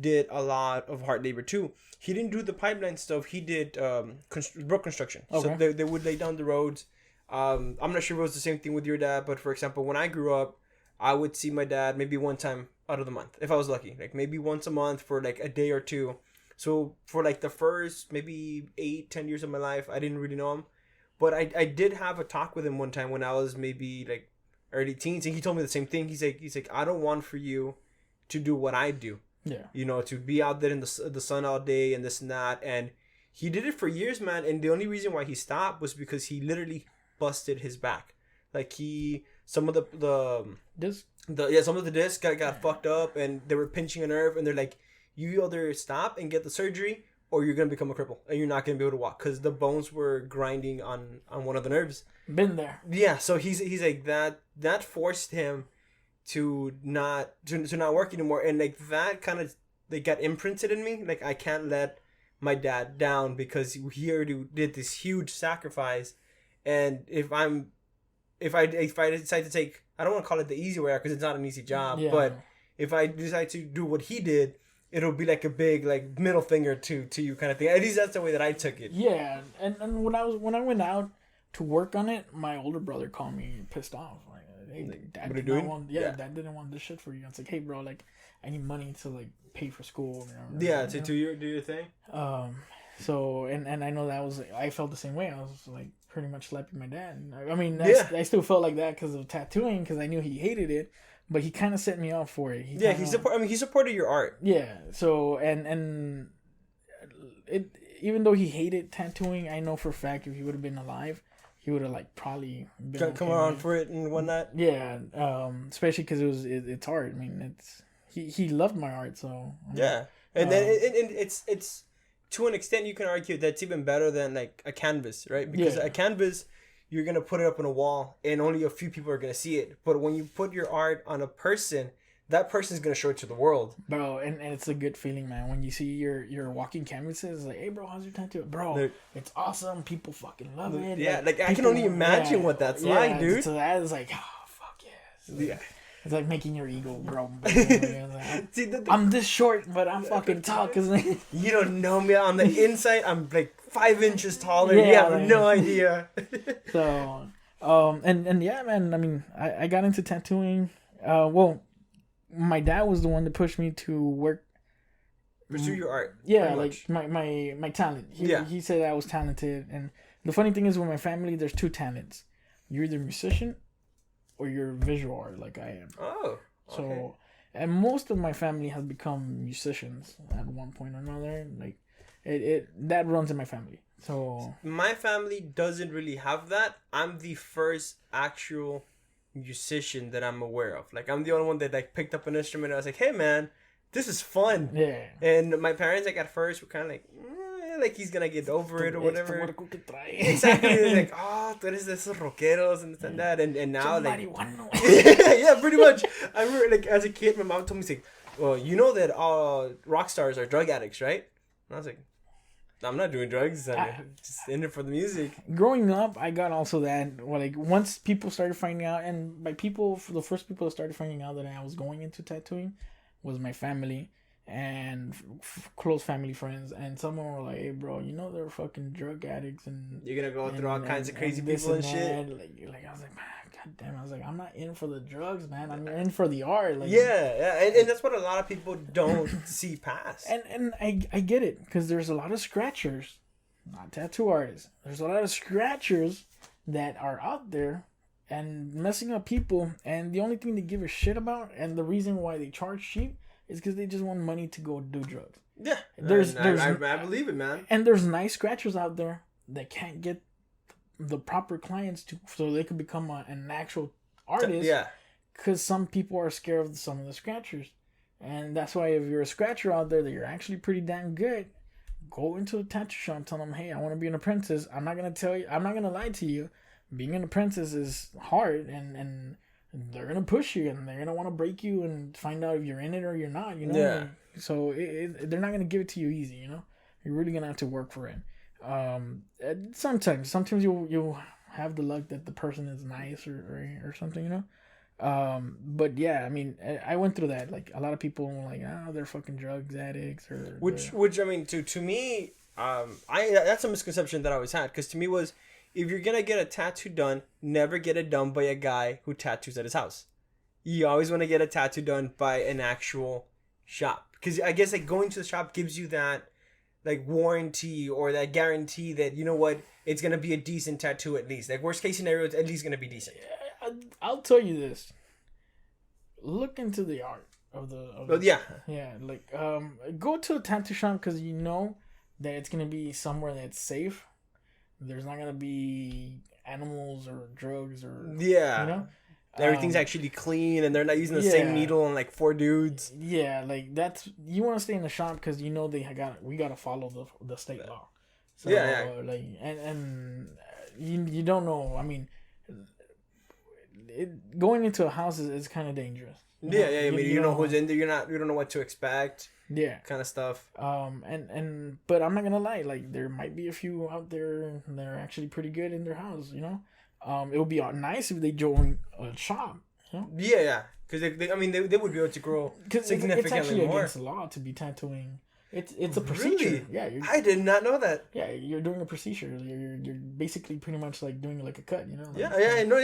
did a lot of hard labor too. He didn't do the pipeline stuff. He did road construction. Okay. So they would lay down the roads. I'm not sure if it was the same thing with your dad, but for example, when I grew up, I would see my dad maybe one time out of the month if I was lucky, like maybe once a month for like a day or two. So for like the first maybe 8-10 years of my life, I didn't really know him, but I did have a talk with him one time when I was maybe like early teens, and he told me the same thing. He's like, I don't want for you to do what I do. Yeah. You know, to be out there in the sun all day and this and that. And he did it for years, man. And the only reason why he stopped was because he literally busted his back. Like some of the discs got fucked up, and they were pinching a nerve, and they're like, you either stop and get the surgery, or you're gonna become a cripple and you're not gonna be able to walk because the bones were grinding on one of the nerves. Been there. Yeah, so he's like that forced him to not work anymore, and like that kind of they got imprinted in me. Like I can't let my dad down because he already did this huge sacrifice, and if I decide to take, I don't want to call it the easy way out because it's not an easy job, but if I decide to do what he did, it'll be like a big like middle finger to you kind of thing. At least that's the way that I took it. Yeah, and when I went out to work on it, my older brother called me pissed off. Like, hey, Dad what are you doing? Dad didn't want this shit for you. I was like, hey, bro, like, I need money to like pay for school. To do your thing. So and I know that was I felt the same way. I was like pretty much slapping my dad. I mean, I still felt like that because of tattooing, because I knew he hated it, but he kind of set me up for it. He supported your art. Yeah. So and it, even though he hated tattooing, I know for a fact if he would have been alive, he would have like probably been come on for it and whatnot. Yeah. Especially because it's art. I mean, he loved my art, so yeah. And then it's to an extent you can argue that's even better than like a canvas, right? Because a canvas, you're gonna put it up on a wall and only a few people are gonna see it. But when you put your art on a person, that person's gonna show it to the world, bro. And it's a good feeling, man, when you see your walking canvases. Like, hey, bro, how's your tattoo, bro? It's awesome. People fucking love it. Yeah, like I can only imagine what that's like, dude. So that is like, oh fuck yes. Yeah. It's like making your ego grow. See, I'm this short, but I'm fucking tall. Cause you don't know me. On the inside, I'm like 5 inches taller. Yeah, you have no idea. So, and yeah, man. I mean, I got into tattooing. Well, my dad was the one that pushed me to work. Pursue your art. Yeah, like my talent. He said I was talented, and the funny thing is, with my family, there's 2 talents. You're either a musician or you're visual art, like I am. Oh, okay. So, and most of my family has become musicians at one point or another. Like, it that runs in my family. So my family doesn't really have that. I'm the first actual musician that I'm aware of. Like, I'm the only one that like picked up an instrument. And I was like, hey man, this is fun. Yeah. And my parents, like, at first were kind of like he's gonna get over it or whatever. Exactly. Like, oh, tú eres de esos rockeros and this and that. And now, like, yeah, pretty much. I remember, like, as a kid, my mom told me, like, well, you know that rock stars are drug addicts, right? And I was like, I'm not doing drugs. I'm just in it for the music. Growing up, I got also that. Well, like, once people started finding out, and by people, the first people that started finding out that I was going into tattooing was my family and close family friends, and someone were like, hey bro, you know they're fucking drug addicts, and you're gonna go through all kinds of crazy people and shit. Like I was like, man, god damn, I was like, I'm not in for the drugs, man, I'm in for the art. Like, yeah, and that's what a lot of people don't see past. And I get it, because there's a lot of scratchers, not tattoo artists, there's a lot of scratchers that are out there and messing up people, and the only thing they give a shit about, and the reason why they charge cheap, is because they just want money to go do drugs. Yeah, I believe it, man. And there's nice scratchers out there that can't get the proper clients so they can become an actual artist. Yeah, because some people are scared of some of the scratchers, and that's why if you're a scratcher out there that you're actually pretty damn good, go into a tattoo shop, tell them, hey, I want to be an apprentice. I'm not gonna lie to you. Being an apprentice is hard, and they're gonna push you, and they're gonna want to break you and find out if you're in it or you're not. You know. Yeah. So they're not gonna give it to you easy. You know. You're really gonna have to work for it. Sometimes you'll have the luck that the person is nice or something. You know. But yeah, I mean, I went through that. Like, a lot of people were like, oh, they're fucking drugs addicts, or which I mean, to me, that's a misconception that I always had, because to me was, if you're gonna get a tattoo done, never get it done by a guy who tattoos at his house. You always want to get a tattoo done by an actual shop, because I guess like going to the shop gives you that like warranty or that guarantee that, you know what, it's gonna be a decent tattoo at least. Like, worst case scenario, it's at least gonna be decent. I'll tell you this. Look into the art of the yeah, like go to a tattoo shop, because you know that it's gonna be somewhere that's safe. There's not gonna be animals or drugs or you know, everything's actually clean, and they're not using the same needle on like 4 dudes. Yeah, like that's, you want to stay in the shop because you know we gotta follow the state law. So, like, and you don't know. I mean, going into a house is kind of dangerous. I mean, you know who's in there. You don't know what to expect. Yeah, kind of stuff. But I'm not gonna lie. Like, there might be a few out there that are actually pretty good in their house. You know, it would be nice if they join a shop Yeah. Because they would be able to grow significantly it's actually more. Against the law to be tattooing. It's a procedure. Really? Yeah. I did not know that. Yeah, you're doing a procedure. You're basically pretty much like doing like a cut, you know? Like, No.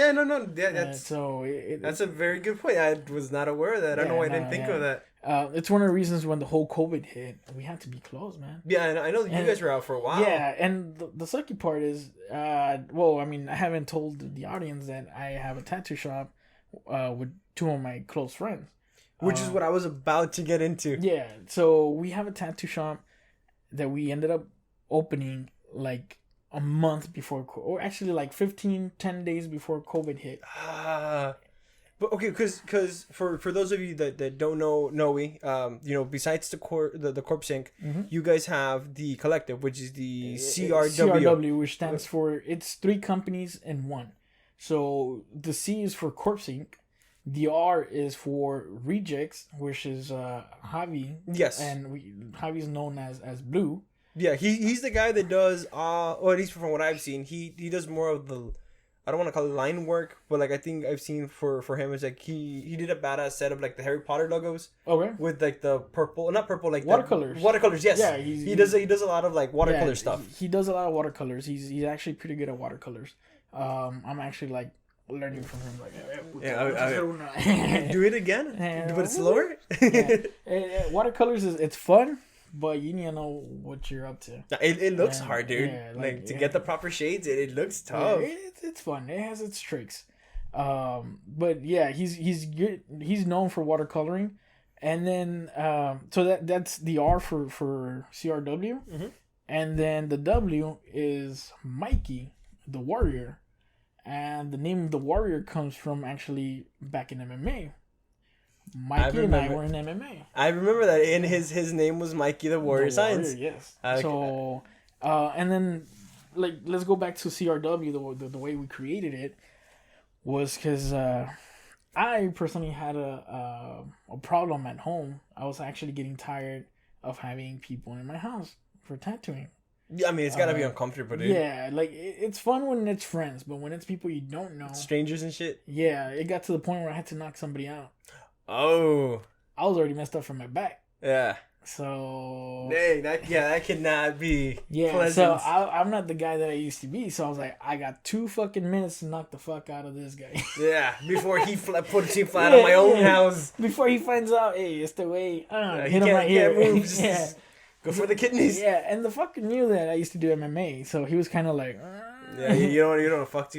Yeah, that's a very good point. I was not aware of that. I don't know why I didn't think of that. It's one of the reasons when the whole COVID hit, we had to be closed, man. Yeah, I know you guys were out for a while. Yeah, and the sucky part is, I haven't told the audience that I have a tattoo shop with two of my close friends. Which is what I was about to get into. Yeah, so we have a tattoo shop that we ended up opening like a month before, or actually like 10 days before COVID hit. But okay, because for those of you that don't know Noe, besides the CorpseInk, you guys have the collective, which is the CRW. CRW, which stands for, it's 3 companies in one. So the C is for CorpseInk. The R is for Rejects, which is Javi. Yes. And Javi's known as Blue. Yeah, he's the guy that does, or at least from what I've seen, he does more of the, I don't want to call it line work, but like I think I've seen for him is like he did a badass set of like the Harry Potter logos. Okay. With like the purple, not purple, like watercolors. Watercolors, yes. Yeah, he does a lot of like watercolor stuff. He does a lot of watercolors. He's actually pretty good at watercolors. I'm actually like learning from him. Like, do it again, but slower. Watercolors it's fun. But you need to know what you're up to. It looks hard, dude. Yeah, to get the proper shades, it looks tough. Yeah, it's fun. It has its tricks. But yeah, he's good. He's known for watercoloring, and then so that's the R for CRW, and then the W is Mikey, the Warrior, and the name of the Warrior comes from actually back in MMA. Mikey and I were in MMA. I remember that, and his name was Mikey the Warrior Science. Yes. So, and then, like, let's go back to CRW. The way we created it was because I personally had a problem at home. I was actually getting tired of having people in my house for tattooing. Yeah, I mean, it's gotta be uncomfortable, dude. Yeah, like, it's fun when it's friends, but when it's people you don't know. Strangers and shit? Yeah, it got to the point where I had to knock somebody out. Oh. I was already messed up from my back. Yeah. So. Dang, that could not be pleasant. So I'm not the guy that I used to be. So I was like, I got 2 fucking minutes to knock the fuck out of this guy. Yeah, before he puts him flat on my own house. Before he finds out, hey, it's the way. Hit him right here. Yeah. Go for the kidneys. Yeah, and the fucker knew that I used to do MMA, so he was kind of like. Yeah, you don't fuck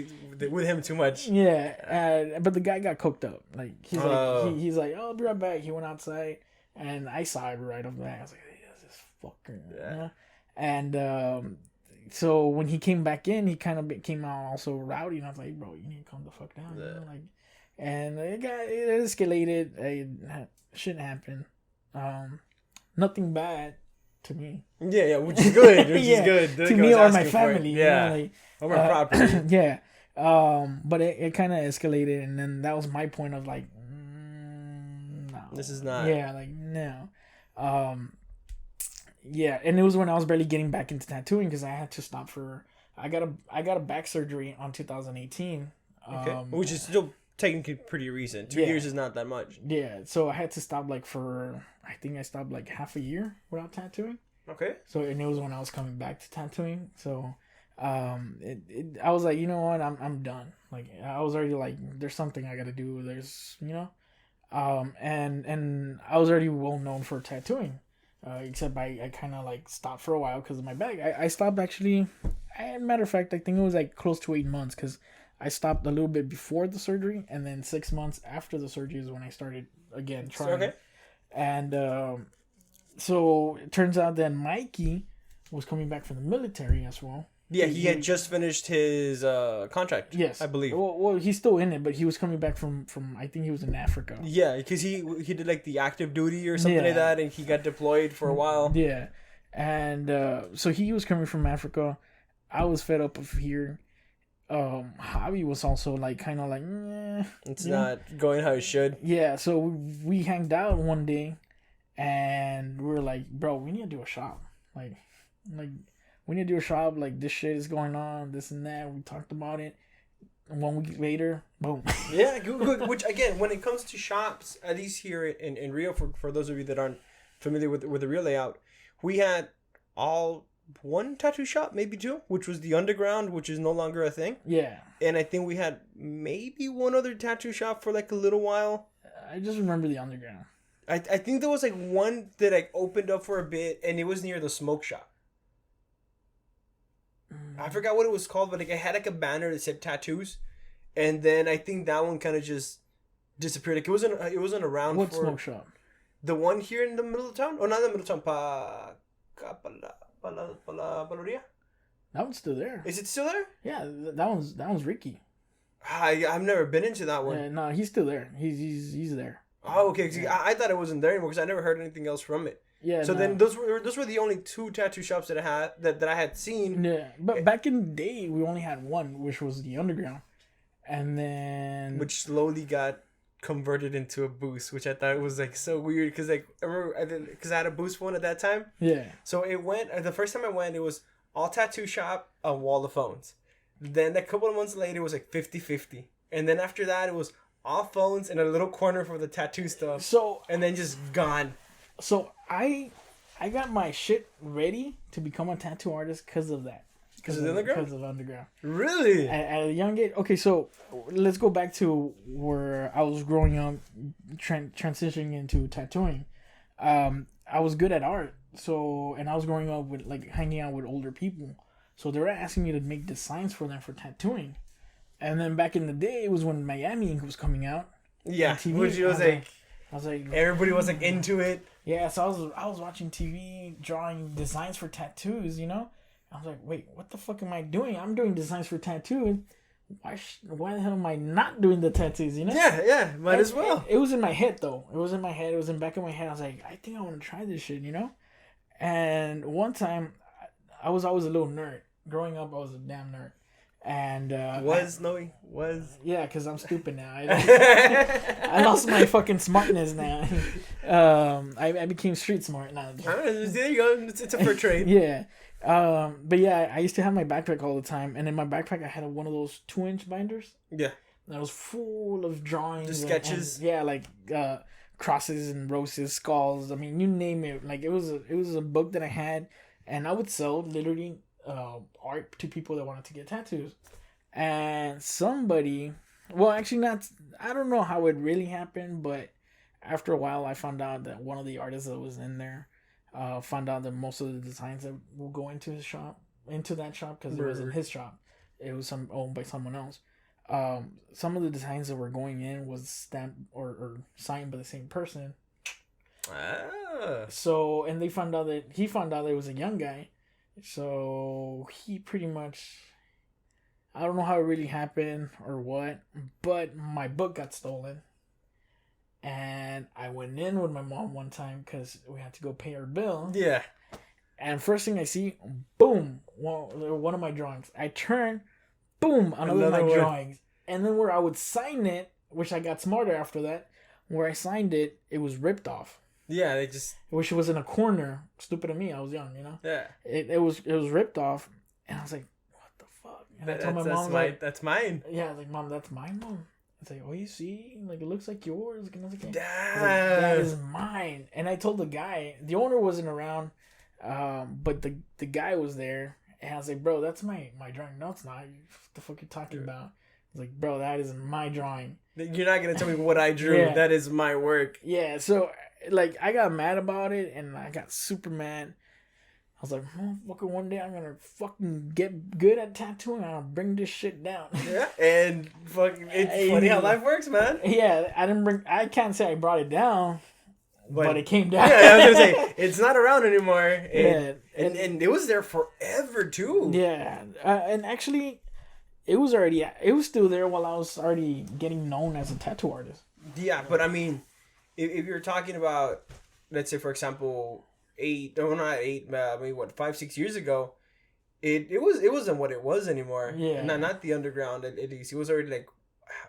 with him too much. Yeah, but the guy got cooked up. Like he's like, oh, I'll be right back. He went outside, and I saw it right off the bat. I was like, hey, this fucker. Yeah. And so when he came back in, he kind of came out also rowdy, and I was like, bro, you need to calm the fuck down. Yeah. You know? Like, and it escalated. Shit happened. Nothing bad to me. Yeah, which is good. Which is good. To me or my family. Yeah. You know, like, or my property. Yeah. But it kind of escalated, and then that was my point of like, no. This is not. Yeah, like, no. Yeah, and it was when I was barely getting back into tattooing because I had to stop for. I got a back surgery on 2018. Okay. Which is still technically pretty recent. 2 years is not that much. Yeah, so I had to stop I think I stopped like half a year without tattooing. Okay. So and it was when I was coming back to tattooing. So I was like, you know what, I'm done. Like I was already like, there's something I gotta do. There's and I was already well known for tattooing. Except I kind of like stopped for a while because of my back. I stopped actually. Matter of fact, I think it was like close to 8 months because I stopped a little bit before the surgery, and then 6 months after the surgery is when I started again trying. Okay. And so it turns out that Mikey was coming back from the military as well. Yeah, he had just finished his contract. Yes, I believe. Well, he's still in it, but he was coming back from I think he was in Africa. Yeah, because he did like the active duty or something like that, and he got deployed for a while. Yeah, and so he was coming from Africa. I was fed up of here. Javi was also like kind of like it's not going how it should. Yeah, so we hanged out one day, and we were like, bro, we need to do a shop. Like we need to do a shop. Like this shit is going on, this and that. We talked about it, 1 week later, boom. Yeah, good. Which again, when it comes to shops, at least here in Rio, for those of you that aren't familiar with the Rio layout, we had all one tattoo shop, maybe two, which was the Underground, which is no longer a thing. Yeah. And I think we had maybe one other tattoo shop for like a little while. I just remember the Underground. I think there was like one that like opened up for a bit, and it was near the smoke shop. I forgot what it was called, but like it had like a banner that said tattoos, and then I think that one kind of just disappeared. Like it wasn't around. What smoke shop? The one here in the middle of town? Oh, not in the middle of town. Paloria? That one's still there. Is it still there? Yeah, that one's Ricky. I've never been into that one. Yeah, no, he's still there. He's there. Oh, okay. Yeah. I thought it wasn't there anymore because I never heard anything else from it. Yeah. So then those were the only two tattoo shops that I had that I had seen. Yeah, but back in the day, we only had one, which was the Underground, and then which slowly got converted into a boost, which I thought was like so weird because like I remember because I had a boost phone at that time. Yeah. So it went the first time I went, it was all tattoo shop, a wall of phones. Then a couple of months later, it was like 50-50. And then after that, it was all phones and a little corner for the tattoo stuff. So and then just gone. So I got my shit ready to become a tattoo artist because of that. Because of the Underground? Because of Underground. Really? At a young age. Okay, so let's go back to where I was growing up, transitioning into tattooing. I was good at art. So, and I was growing up with like hanging out with older people. So they were asking me to make designs for them for tattooing. And then back in the day, it was when Miami Ink was coming out. Yeah, TV, which was I was like, everybody was like into it. Yeah, so I was watching TV, drawing designs for tattoos, you know? I was like, wait, what the fuck am I doing? I'm doing designs for tattoos. Why the hell am I not doing the tattoos, you know? Yeah, might as well. It was in my head, though. It was in my head. It was in the back of my head. I was like, I think I want to try this shit, you know? And one time, I was always a little nerd. Growing up, I was a damn nerd. And yeah, because I'm stupid now. I lost my fucking smartness now. I became street smart now. There you go. It's a fair trade. Yeah. But yeah, I used to have my backpack all the time, and in my backpack I had one of those 2-inch binders. Yeah. That was full of drawings, the sketches. And, yeah, like crosses and roses, skulls. I mean, you name it. Like it was a book that I had, and I would sell literally art to people that wanted to get tattoos. And somebody, well, actually not. I don't know how it really happened, but after a while, I found out that one of the artists that was in there. Found out that most of the designs that will go into that shop, because it wasn't his shop. It was owned by someone else. Some of the designs that were going in was stamped or signed by the same person. So, and he found out that it was a young guy. So he pretty much, I don't know how it really happened or what, but my book got stolen. And I went in with my mom one time because we had to go pay our bill. Yeah. And first thing I see, boom, one of my drawings. I turn, boom, another of my drawings. And then where I would sign it, which I got smarter after that, where I signed it, it was ripped off. Yeah, they just... Which was in a corner. Stupid of me, I was young, you know? Yeah. It was ripped off. And I was like, what the fuck? And I told my mom, that's mine. Yeah, I was like, Mom, that's mine, Mom. It's like, oh, you see? Like, it looks like yours. And I was like, that is mine. And I told the guy, the owner wasn't around, but the guy was there. And I was like, bro, that's my drawing. No, it's not. What the fuck are you talking about? I was like, bro, that is my drawing. You're not going to tell me what I drew. Yeah. That is my work. Yeah, so, like, I got mad about it, and I got super mad. I was like, motherfucker, one day I'm gonna fucking get good at tattooing and I'll bring this shit down. Yeah, and fucking, it's funny how life works, man. Yeah, I can't say I brought it down, but it came down. Yeah, I was gonna say, it's not around anymore. And it was there forever, too. Yeah, and actually, it was still there while I was already getting known as a tattoo artist. Yeah, but I mean, if you're talking about, let's say, for example... 5-6 years ago, it wasn't what it was anymore. Yeah, not the Underground at least. It was already like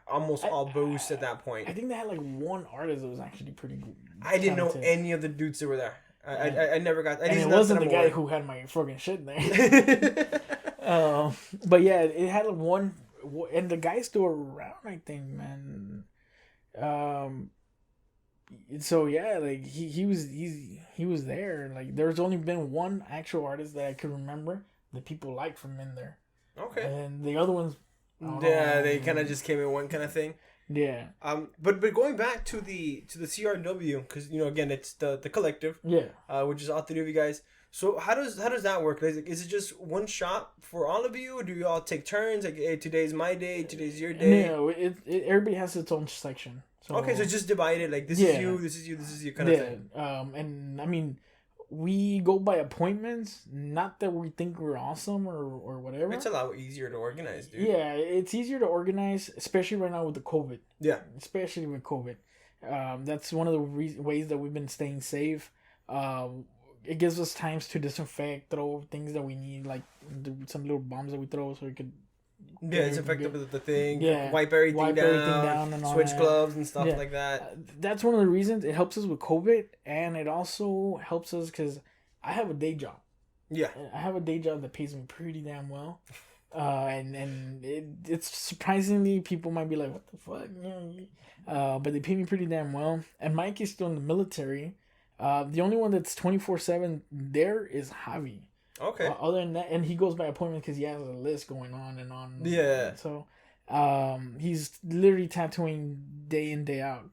almost all boost at that point. I think they had like one artist that was actually pretty good. I didn't know any of the dudes that were there. I never got. And it wasn't the guy who had my fucking shit there. But yeah, it had one and the guy's still around, I think, man. So yeah, like he was there. Like there's only been one actual artist that I could remember that people like from in there. Okay. And the other ones, they kind of just came in one kind of thing. Yeah. But going back to the CRW, because again it's the collective. Yeah. Which is all three of you guys. So how does that work? Is it just one shop for all of you, or do you all take turns? Like, hey, today's my day, today's your day. No, everybody has its own section. So, okay, so just divided. Like this is you, this is you, this is you, kind of thing. And I mean, we go by appointments. Not that we think we're awesome or whatever. It's a lot easier to organize, dude. Yeah, it's easier to organize, especially right now with the COVID. Yeah, especially with COVID. That's one of the ways that we've been staying safe. It gives us times to disinfect, throw things that we need, like some little bombs that we throw, so we could disinfect the thing, wipe everything down and switch gloves and stuff like that. That's one of the reasons it helps us with COVID, and it also helps us because I have a day job. Yeah, I have a day job that pays me pretty damn well. And it's surprisingly, people might be like, what the fuck? But they pay me pretty damn well. And Mike is still in the military. The only one that's 24/7 there is Javi. Okay. Other than that, and he goes by appointment because he has a list going on and on. Yeah. So, he's literally tattooing day in, day out.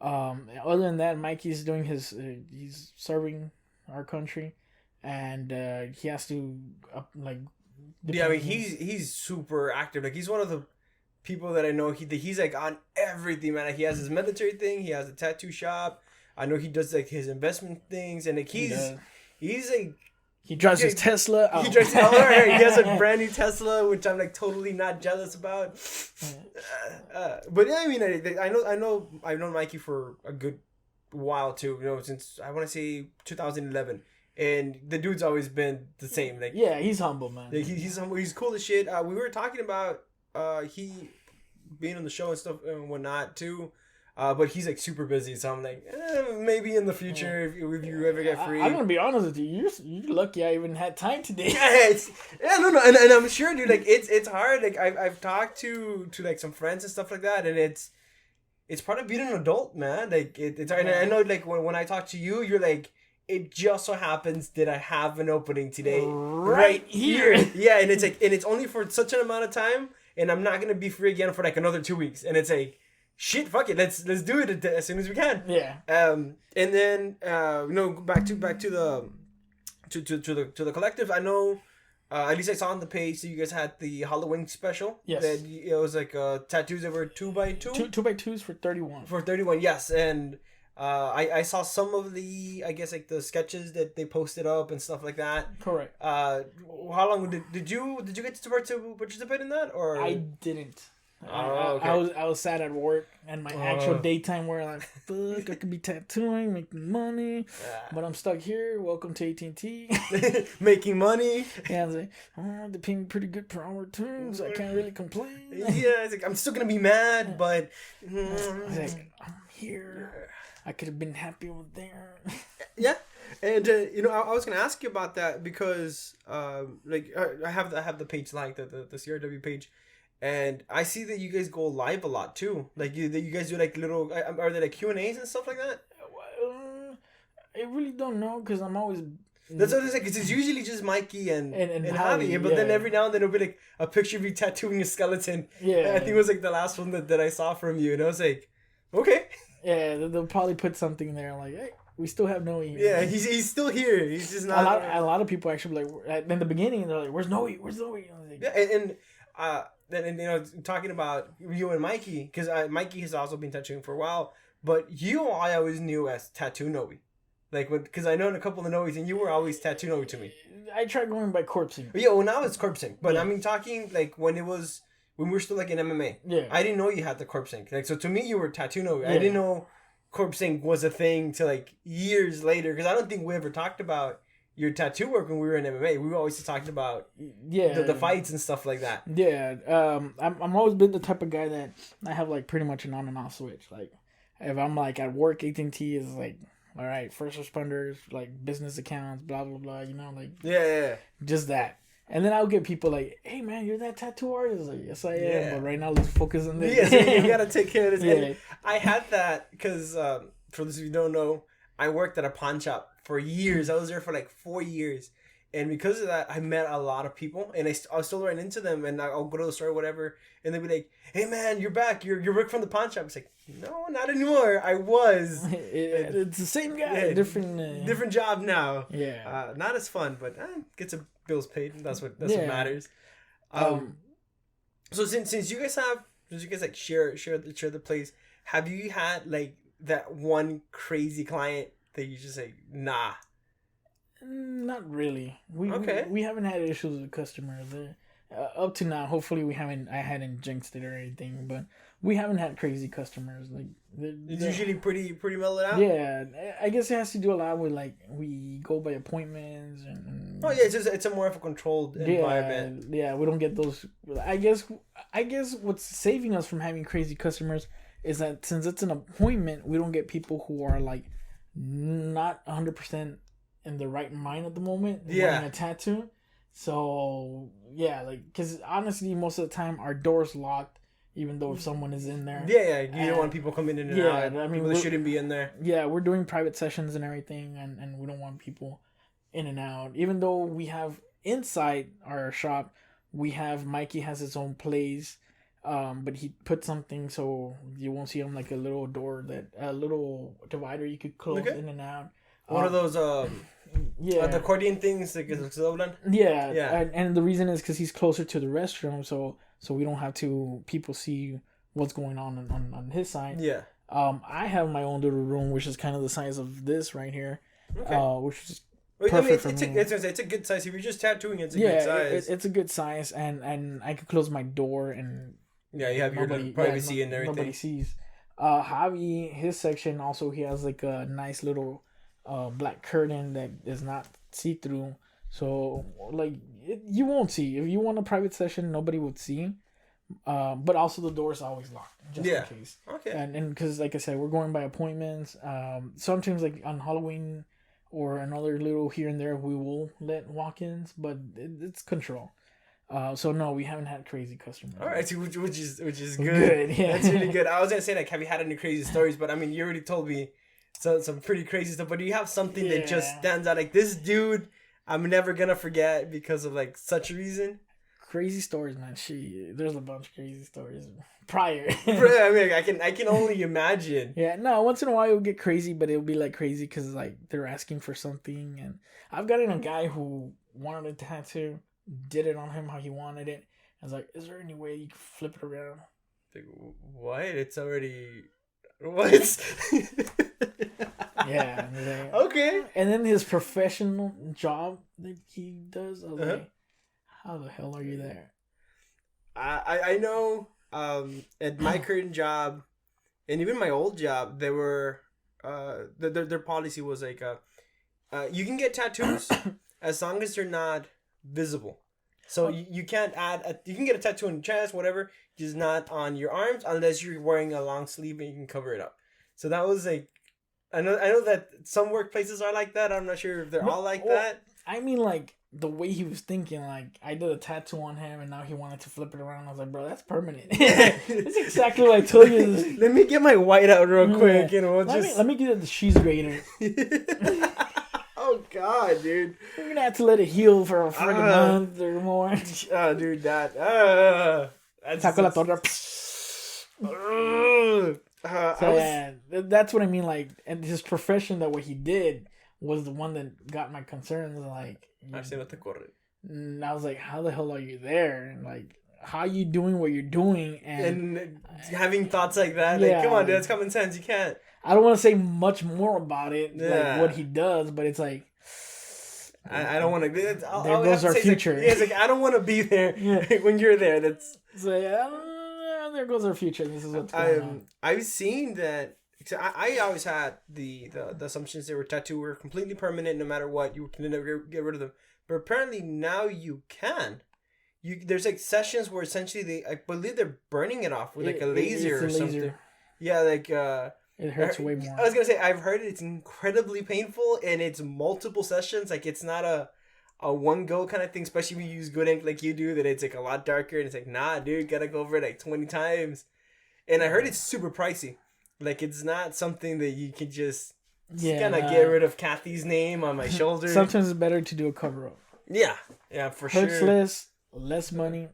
Other than that, Mikey's doing he's serving our country, and he has to Yeah, I mean he's super active. Like he's one of the people that I know. He's like on everything, man. Like, he has his military thing. He has a tattoo shop. I know he does like his investment things, and like he's like he drives his Tesla. He drives. He has a brand new Tesla, which I'm like totally not jealous about. But yeah, I mean, I know I've known Mikey for a good while too. Since I want to say 2011. And the dude's always been the same. Like, yeah, he's humble, man. Like, he's humble. He's cool as shit. We were talking about he being on the show and stuff and whatnot too. But he's like super busy, so I'm like, maybe in the future if you ever get free. I'm gonna be honest with you. You're lucky I even had time today. No, and I'm sure, dude. Like it's hard. Like I've talked to like some friends and stuff like that, and it's part of being an adult, man. Like it's hard. And I know like when I talk to you, you're like, it just so happens that I have an opening today right here. Yeah, and it's like, and it's only for such an amount of time, and I'm not gonna be free again for like another 2 weeks, and it's like, shit, fuck it, let's do it as soon as we can. Yeah. And then back to the collective. I know, at least I saw on the page that you guys had the Halloween special. Yes. That it was like tattoos that were 2x2. 2x2s for 31. For 31, yes, and. I saw some of the, I guess, like the sketches that they posted up and stuff like that. Correct. How long did you get to participate in that, or? I didn't. Okay. I was sad at work and my actual daytime where like, fuck, I could be tattooing, making money, but I'm stuck here. Welcome to AT&T. Making money. Yeah, I was like, they pay me pretty good per hour too, so I can't really complain. Yeah, it's like, I'm still gonna be mad, but I was like, I'm here. I could have been happy over there. Yeah, and I was gonna ask you about that because I have the page, like the CRW page, and I see that you guys go live a lot too. Like you guys do like little, are there like Q&As and stuff like that? I really don't know because I'm always. That's what it's like. It's usually just Mikey and Javi, but then every now and then it'll be like a picture of you tattooing a skeleton. Yeah, I think it was like the last one that I saw from you, and I was like, okay. Yeah, they'll probably put something there like, hey, we still have Noe here. Yeah, he's still here. He's just not. A lot of people actually like in the beginning they're like, "Where's Noe? Where's Noe?" Like, yeah, and talking about you and Mikey, because Mikey has also been tattooing for a while, but I always knew as Tattoo Noe, like because I know a couple of Noes, and you were always Tattoo Noe to me. I tried going by CorpseInk. Yeah, well now it's CorpseInk, but I mean talking like when we were still like in MMA. Yeah. I didn't know you had the CorpseInk. Like, so to me, you were Tattoo Noe. Yeah. I didn't know CorpseInk was a thing till like years later. Because I don't think we ever talked about your tattoo work when we were in MMA. We were always just talking about the fights and stuff like that. Yeah. I'm always been the type of guy that I have like pretty much an on and off switch. Like, if I'm like at work, AT&T is like, all right, first responders, like business accounts, blah, blah, blah, like. Yeah. Just that. And then I'll get people like, "Hey man, you're that tattoo artist." Like, yes, I am. But right now, let's focus on this. Yeah, so you gotta take care of this. And I had that because for those of you who don't know, I worked at a pawn shop for years. I was there for like 4 years. And because of that, I met a lot of people, and I'll still run into them, and I'll go to the store or whatever, and they'll be like, "Hey man, you're back. You're work from the pawn shop." It's like, no, not anymore. I was. It's the same guy, different job now. Yeah, not as fun, but get some bills paid. That's what matters. So since you guys like share the place, have you had like that one crazy client that you just say, nah? Not really. We haven't had issues with customers. Up to now, hopefully I hadn't jinxed it or anything, but we haven't had crazy customers. Like it's usually pretty mellowed out. Yeah, I guess it has to do a lot with like we go by appointments and it's a more of a controlled environment. Yeah, we don't get those. I guess what's saving us from having crazy customers is that since it's an appointment, we don't get people who are like not 100% in the right mind at the moment. Wanting a tattoo. So yeah, like because honestly, most of the time our door's locked, even though if someone is in there. Yeah, you don't want people coming in and out. I mean, they shouldn't be in there. Yeah, we're doing private sessions and everything, and we don't want people in and out. Even though we have inside our shop, Mikey has his own place, but he put something so you won't see him like a little door a little divider you could close in and out. One of those the accordion things that gets doblan. Yeah. And the reason is because he's closer to the restroom, so we don't have people see what's going on his side. Yeah. I have my own little room, which is kind of the size of this right here. Which is perfect for me. It's a good size. If you're just tattooing, it's a good size. It's a good size, and I could close my door and you have your privacy and everything. Nobody sees. Javi, his section also, he has like a nice little black curtain that is not see-through, so like you won't see. If you want a private session, nobody would see, but also the door is always locked just in case. And because like I said, we're going by appointments. Sometimes like on Halloween or another little here and there, we will let walk-ins, but it's control. So no, we haven't had crazy customers. All right, which is good. Yeah, that's really good. I was gonna say like, have you had any crazy stories? But I mean, you already told me some pretty crazy stuff. But do you have something that just stands out? Like this dude, I'm never gonna forget because of like such a reason. Crazy stories, man. There's a bunch of crazy stories prior. I mean, I can only imagine. Yeah, no. Once in a while it'll get crazy, but it'll be like crazy because like they're asking for something, and I've gotten a guy who wanted a tattoo, did it on him how he wanted it. I was like, "Is there any way you can flip it around?" Like, what? It's already what? Yeah. Like, okay. And then his professional job that he does, I was like, how the hell are you there? I know at my current job and even my old job, they were their policy was like you can get tattoos as long as they're not visible. So you can't you can get a tattoo on your chest, whatever, just not on your arms unless you're wearing a long sleeve and you can cover it up. So that was like, I know that some workplaces are like that. I'm not sure if they're all like that. I mean, like the way he was thinking, like I did a tattoo on him and now he wanted to flip it around. I was like, bro, that's permanent. That's exactly what I told you. Let me get my white out real quick. You know, let me get the cheese grater. Oh God, dude! We're gonna have to let it heal for a month or more. Oh, dude, that's that's what I mean. Like, and his profession, that what he did was the one that got my concerns. Like, and I was like, how the hell are you there? And like, how are you doing what you're doing? And having thoughts like that, like, come on, dude, that's common sense. You can't. I don't want to say much more about it, like what he does, but it's like I don't want to. There goes our future. It's like I don't want to be there when you're there. That's there goes our future. This is what's going on. I've seen that. I always had the assumptions that tattoo were completely permanent, no matter what. You can never get rid of them. But apparently now you can. There's like sessions where essentially I believe they're burning it off with like a laser or something. Yeah, like it hurts way more. I was gonna say I've heard it's incredibly painful and it's multiple sessions. Like it's not a a one go kind of thing, especially if you use good ink like you do, that it's like a lot darker, and it's like, nah, dude, gotta go over it like 20 times. And I heard it's super pricey. Like, it's not something that you can just kind of get rid of Kathy's name on my shoulder. Sometimes it's better to do a cover up. Yeah, for sure. Hurts less money.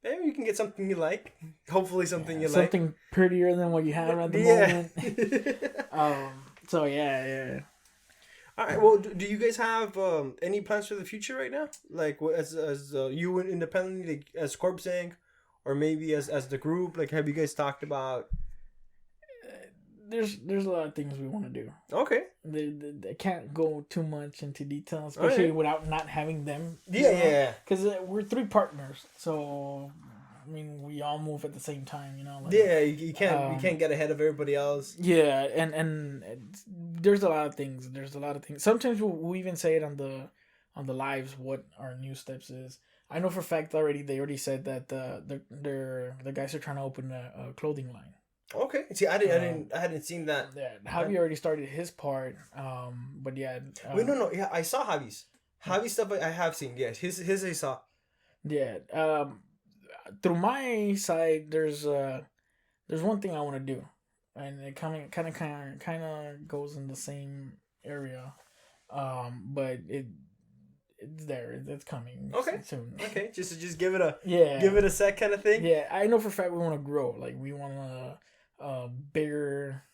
Maybe you can get something you like. Hopefully something you like. Something prettier than what you have at the moment. So, yeah. All right. Well, do you guys have any plans for the future right now? Like, as you independently, like, as CorpseInk, or maybe as the group? Like, have you guys talked about? There's a lot of things we want to do. Okay. They can't go too much into details, especially without not having them. Yeah. Because we're 3 partners, so I mean, we all move at the same time, you know. Like, yeah, you can't get ahead of everybody else. Yeah, and there's a lot of things. Sometimes we'll even say it on the lives what our new steps is. I know for a fact they already said that the guys are trying to open a clothing line. Okay. See, I hadn't seen that. Yeah, Javi already started his part. But yeah. Wait, no. Yeah, I saw Javi's. Javi's stuff I have seen. Yes, his I saw. Yeah. Through my side, there's one thing I want to do, and it kind of goes in the same area. But it's there. It's coming. Okay. Soon. Okay. Just give it a sec kind of thing. Yeah, I know for a fact we want to grow. Like, we want a bigger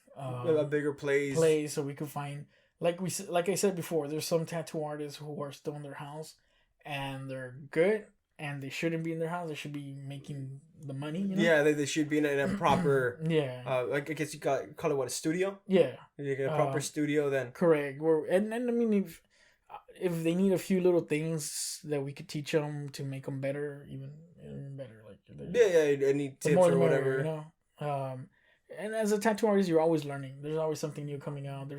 place so we can find, like I said before, there's some tattoo artists who are still in their house and they're good and they shouldn't be in their house. They should be making the money, you know? Yeah, they should be in a proper like, I guess you call it what, a studio? Yeah, you get a proper studio then. Correct. And I mean, if they need a few little things that we could teach them to make them better, even better, like any tips or whatever, you know. And as a tattoo artist, you're always learning. There's always something new coming out.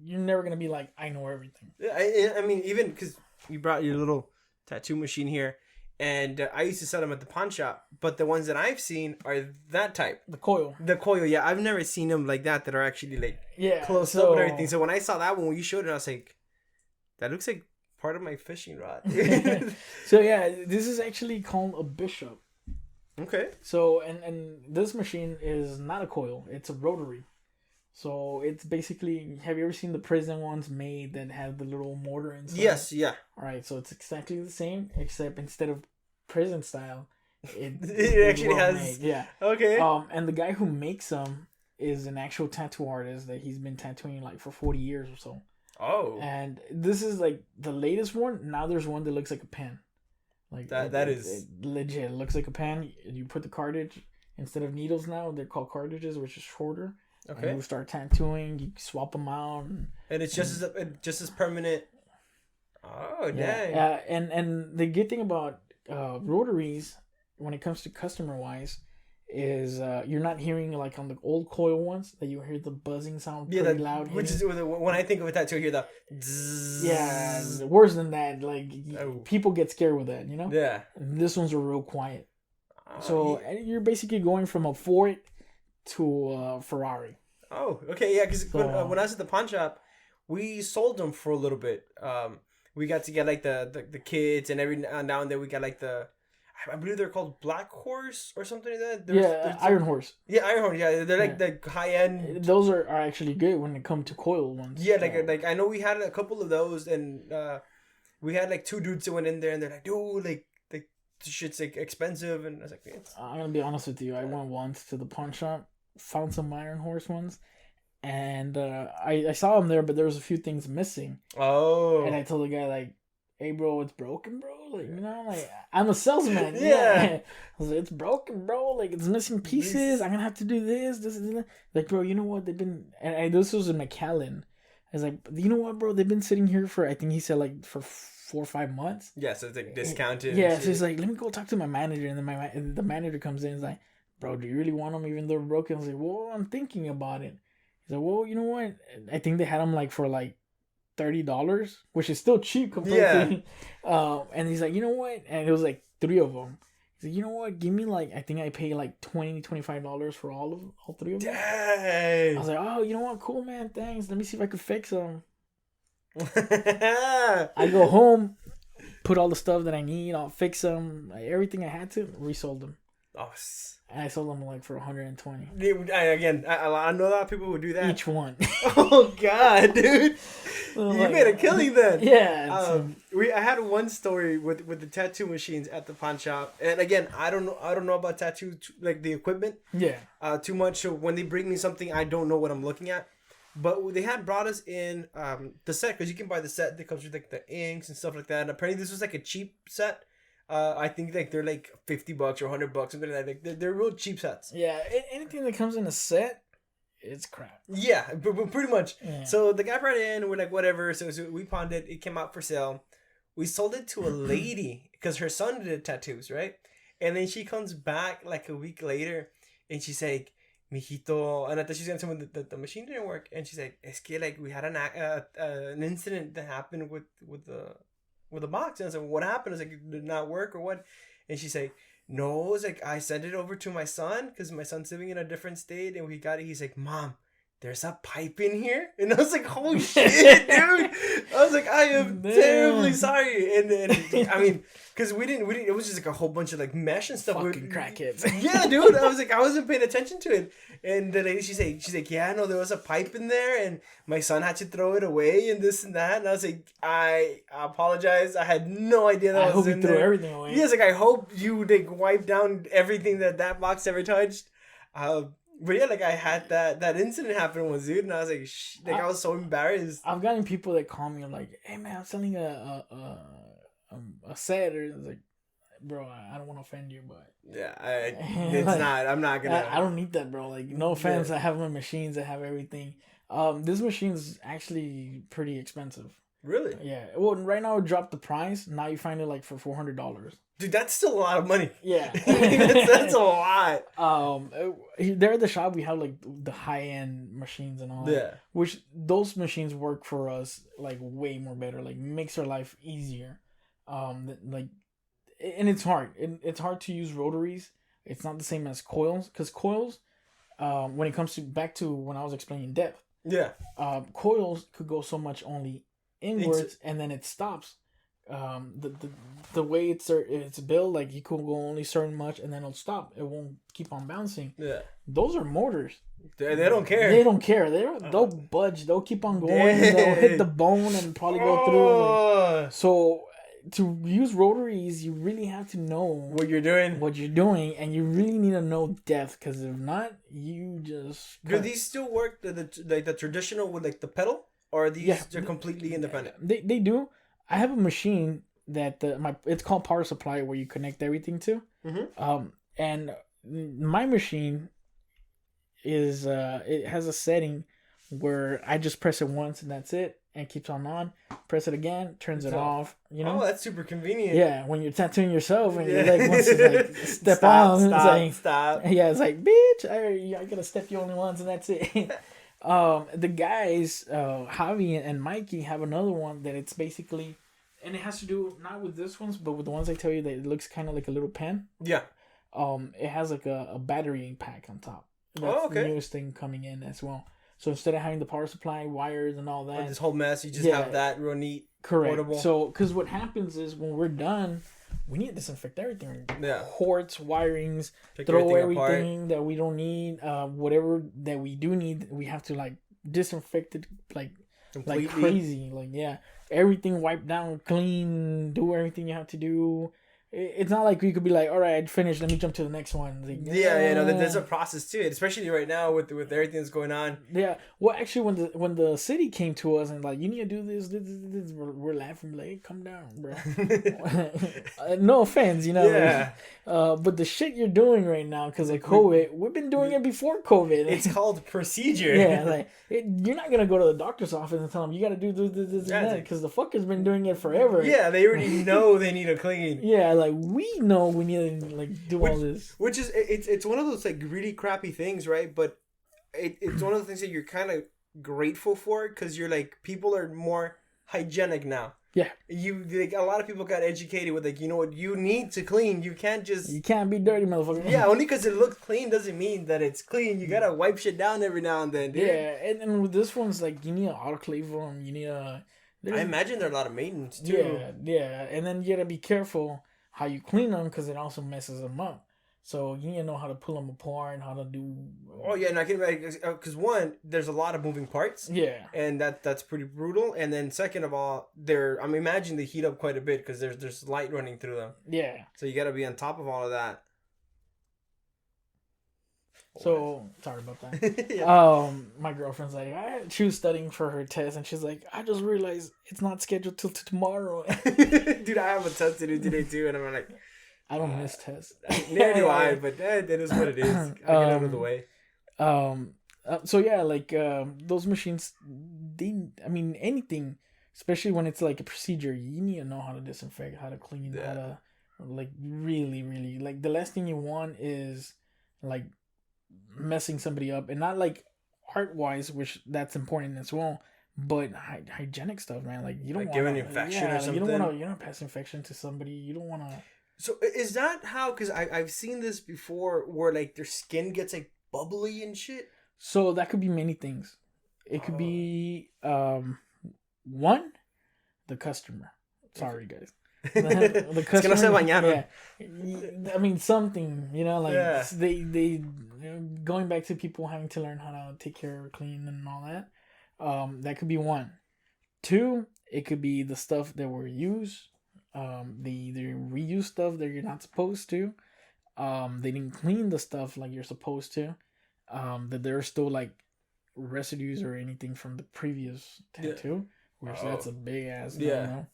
You're never gonna be like, I know everything. Yeah, I mean, even because you brought your little tattoo machine here, and I used to sell them at the pawn shop, but the ones that I've seen are that type. The coil, yeah. I've never seen them like that are actually like close up and everything. So when I saw that one, when you showed it, I was like, that looks like part of my fishing rod. So yeah, this is actually called a bishop. Okay. So and this machine is not a coil; it's a rotary. So it's basically, have you ever seen the prison ones made that have the little mortar inside? Yes. Yeah. All right. So it's exactly the same, except instead of prison style, it actually has. Made. Yeah. Okay. And the guy who makes them is an actual tattoo artist that he's been tattooing like for 40 years or so. Oh. And this is like the latest one. Now there's one that looks like a pen. Like that is it legit. It looks like a pen. You put the cartridge instead of needles now. They're called cartridges, which is shorter. Okay. And you start tattooing. You swap them out, and it's just as permanent. Oh, dang. And the good thing about rotaries, when it comes to customer wise, is you're not hearing like on the old coil ones that you hear the buzzing sound pretty loud. Which is when I think of a tattoo, I hear the zzz. Yeah, worse than that. Like people get scared with that, you know. Yeah. And this one's are real quiet. So you're basically going from a Ford to a Ferrari. Oh, okay, yeah. Because when I was at the pawn shop, we sold them for a little bit. We got to get like the kids, and every now and then we got like I believe they're called Black Horse or something like that. There's Iron Horse. Yeah, Iron Horse. Yeah, they're like the high end. Those are actually good when it comes to coil ones. Yeah, like I know we had a couple of those, and we had like 2 dudes that went in there, and they're like, dude, like this shit's like expensive, and I was like, I'm gonna be honest with you. I went once to the pawn shop, found some Iron Horse ones, and I saw them there, but there was a few things missing. Oh. And I told the guy like, hey bro, it's broken, bro. Like, you know, like I'm a salesman. Yeah. I was like, it's broken, bro. Like it's missing pieces. I'm gonna have to do this and that. Like, bro, you know what? They've been, and this was in McAllen. I was like, you know what, bro? They've been sitting here for, I think he said like for 4 or 5 months. Yeah, so it's like discounted. Yeah, so he's like, let me go talk to my manager, and then the manager comes in and is like, bro, do you really want them even though they're broken? I was like, well, I'm thinking about it. He's like, well, you know what? I think they had them like for like $30, which is still cheap compared to. And he's like, you know what? And it was like 3 of them. He's like, you know what? Give me like, I think I paid like $25 for all 3 of them. Dang. I was like, oh, you know what? Cool, man. Thanks. Let me see if I could fix them. I go home, put all the stuff that I need, I'll fix them, everything I had to, resold them. Oh, and I sold them like for 120. I know a lot of people would do that. Each one. Oh God, dude! Oh, You made a killing then. Yeah. I had one story with the tattoo machines at the pawn shop, and again, I don't know about tattoo like the equipment. Yeah. Too much. So when they bring me something, I don't know what I'm looking at. But they had brought us in the set, because you can buy the set that comes with like the inks and stuff like that. And apparently this was like a cheap set. I think like they're like $50 or $100, something like that. Like they're real cheap sets. Yeah, anything that comes in a set, it's crap. Yeah, but pretty much. Yeah. So the guy brought it in, and we're like, whatever. So we pawned it. It came out for sale. We sold it to a lady because her son did tattoos, right? And then she comes back like a week later, and she's like, mijito, and I thought she's gonna tell me that the machine didn't work, and she's like, es que like we had an incident that happened with the box, and I was like, what happened? I was like, it did not work or what? And she's like, no, it's like I sent it over to my son because my son's living in a different state, and we got it. He's like, Mom, there's a pipe in here, and I was like, holy shit, dude! I was like, I am terribly sorry, and I mean, because we didn't. It was just like a whole bunch of like mesh and stuff. Fucking crackheads. Yeah, dude. I was like, I wasn't paying attention to it, and the lady, she's like, yeah, no, there was a pipe in there, and my son had to throw it away, and this and that, and I was like, I apologize, I had no idea that was in there. I hope you threw everything away. Yeah, like I hope you like wiped down everything that box ever touched. But yeah, like I had that incident happen once, dude, and I was like, I was so embarrassed. I've gotten people that call me like, "Hey man, I'm selling a set," or it's like, "Bro, I don't want to offend you, but yeah, it's like, not. I'm not gonna. I don't need that, bro. Like, no offense. Yeah. I have my machines. I have everything. This machine's actually pretty expensive. Really? Yeah. Well, right now it dropped the price. Now you find it like for $400. Dude, that's still a lot of money. Yeah. that's a lot. There at the shop, we have like the high-end machines and all that. Yeah. Which those machines work for us like way more better. Like makes our life easier. Like, and it's hard. It's hard to use rotaries. It's not the same as coils. Because coils, when it comes to back to when I was explaining depth. Yeah. Coils could go so much only inwards and then it stops. The way it's built, like you could go only certain much and then it'll stop. It won't keep on bouncing. Yeah. Those are motors. They don't care. They don't care. They'll budge. They'll keep on going. They'll hit the bone and probably go through. Like, so to use rotaries, you really have to know what you're doing, and you really need to know depth, because if not, you just. Do these still work? The traditional with like the pedal, or are these are completely independent? They do. I have a machine that it's called power supply, where you connect everything to. Mm-hmm. And my machine is it has a setting where I just press it once and that's it, and it keeps on. Press it again, turns it off. You know. Oh, that's super convenient. Yeah, when you're tattooing yourself and you're like, once you like step on, stop. Yeah, it's like, bitch, I gotta step you only once and that's it. The guys, Javi and Mikey, have another one that it's basically, and it has to do not with this ones, but with the ones I tell you that it looks kind of like a little pen. Yeah. It has like a battery pack on top. That's the newest thing coming in as well. So instead of having the power supply, wires, and all that, this whole mess, you just have that real neat, correct. Portable. So, because what happens is when we're done, we need to disinfect everything. Yeah. Ports, wirings, throw everything that we don't need. Whatever that we do need, we have to like disinfect it like completely. Like crazy. Like, yeah, everything wiped down, clean, do everything you have to do. It's not like we could be like, all right, I finished, let me jump to the next one. Like, there's a process to it, especially right now with everything that's going on. Yeah, well, actually, when the city came to us and like, you need to do this, we're laughing like, hey, come down, bro. No offense, you know. Yeah. But the shit you're doing right now because of COVID, we've been doing it before COVID. It's called procedure. Yeah, like you're not gonna go to the doctor's office and tell them you got to do this and that, because the fucker's been doing it forever. Yeah, they already know they need to clean. Yeah. Like, we know we need to like do all this, which is it's one of those like really crappy things, right? But it's one of the things that you're kind of grateful for, because you're like, people are more hygienic now. Yeah, you like, a lot of people got educated with like, you know what, you need to clean. You can't be dirty, motherfucker. Yeah, only because it looks clean doesn't mean that it's clean. You gotta wipe shit down every now and then, dude. Yeah, and with this one's like, you need an autoclave them. You need a I imagine there are a lot of maintenance too. Yeah, and then you gotta be careful how you clean them because it also messes them up. So you need to know how to pull them apart, how to do. Oh yeah, and I can imagine because one, there's a lot of moving parts. Yeah, and that's pretty brutal. And then second of all, I'm imagining they heat up quite a bit because there's light running through them. Yeah. So you got to be on top of all of that. So sorry about that. Yeah. My girlfriend's like, she was studying for her test, and she's like, I just realized it's not scheduled till tomorrow. Dude, I have a test to do today too, and I'm like, I don't miss tests. Neither do I, but that is what it is. I get out of the way. So yeah, like those machines, anything, especially when it's like a procedure, you need to know how to disinfect, how to clean, how to like really, really like the last thing you want is like messing somebody up, and not like art wise, which that's important as well, but hygienic stuff, man. Like you don't want giving infection or something. You don't want to pass infection to somebody. You don't want to. So is that how? Because I've seen this before, where like their skin gets like bubbly and shit. So that could be many things. It could be one, the customer. Sorry, guys. The customer. Yeah. I mean something, like they going back to people having to learn how to take care of clean and all that. That could be one. Two, it could be the stuff that were used. They either reuse stuff that you're not supposed to. They didn't clean the stuff like you're supposed to. That there's still like residues or anything from the previous tattoo, which that's a big ass no.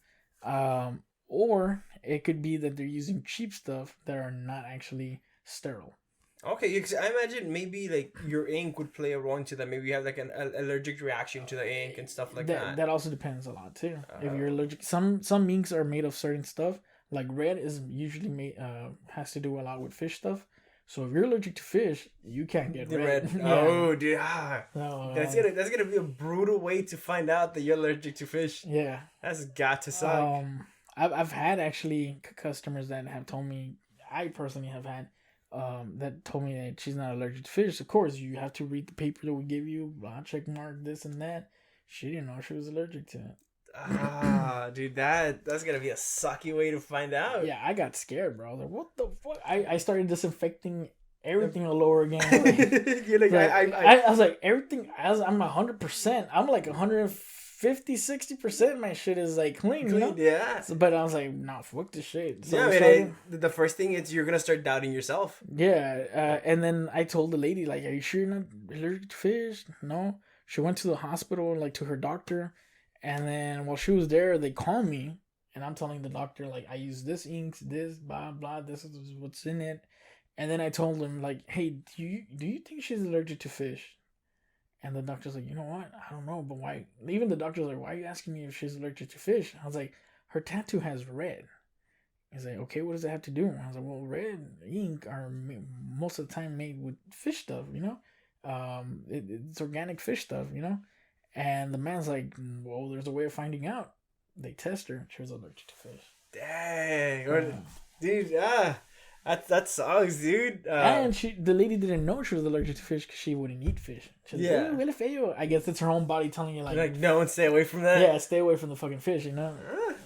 Or it could be that they're using cheap stuff that are not actually sterile. Okay, because I imagine maybe like your ink would play a role into that. Maybe you have like an allergic reaction to the ink and stuff like that. That also depends a lot too. If you're allergic, some inks are made of certain stuff. Like red is usually made has to do a lot with fish stuff. So if you're allergic to fish, you can't get red. Yeah. Oh, dude, that's gonna be a brutal way to find out that you're allergic to fish. Yeah, that's got to suck. I've had actually customers that have told me, I personally have had, that told me that she's not allergic to fish. Of course, you have to read the paper that we give you, check mark this and that. She didn't know she was allergic to it. Dude, that's gonna be a sucky way to find out. Yeah, I got scared, bro. I was like, what the fuck? I started disinfecting everything all over again. You're like, I was like, everything, I'm 100%. I'm like 150, 60% my shit is like clean, you know? Yeah. So, but I was like, nah, fuck this shit. So the first thing is you're gonna start doubting yourself. Yeah, and then I told the lady, like, are you sure you're not allergic to fish? No. She went to the hospital, like to her doctor, and then while she was there, they called me, and I'm telling the doctor, like, I use this ink, this, blah, blah, this is what's in it. And then I told him, like, hey, do you think she's allergic to fish? And the doctor's like, you know what? I don't know, but why? Even the doctor's like, why are you asking me if she's allergic to fish? I was like, her tattoo has red. He's like, okay, what does it have to do? I was like, well, red ink are most of the time made with fish stuff, you know? It's organic fish stuff, you know? And the man's like, well, there's a way of finding out. They test her. She was allergic to fish. Dang. Dude, that sucks, dude. And the lady didn't know she was allergic to fish because she wouldn't eat fish. She's like, huele feo. I guess it's her own body telling you, like, no, stay away from that. Yeah, stay away from the fucking fish, you know?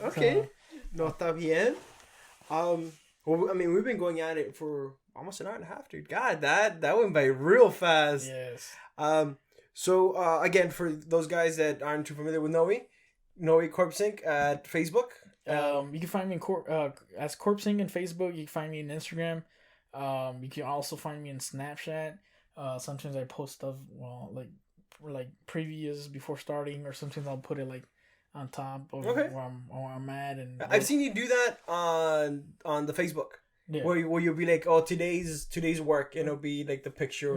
Okay. So, no está bien. Well, I mean, we've been going at it for almost an hour and a half, dude. God, that went by real fast. Yes. So, again, for those guys that aren't too familiar with Noe CorpseInk at Facebook. You can find me as CorpseInk on Facebook. You can find me on Instagram. You can also find me on Snapchat. Sometimes I post stuff, like previews before starting, or sometimes I'll put it like on top of where I'm at. And I've seen you do that on the Facebook. Yeah. Where you'll be like, oh, today's work, and it'll be like the picture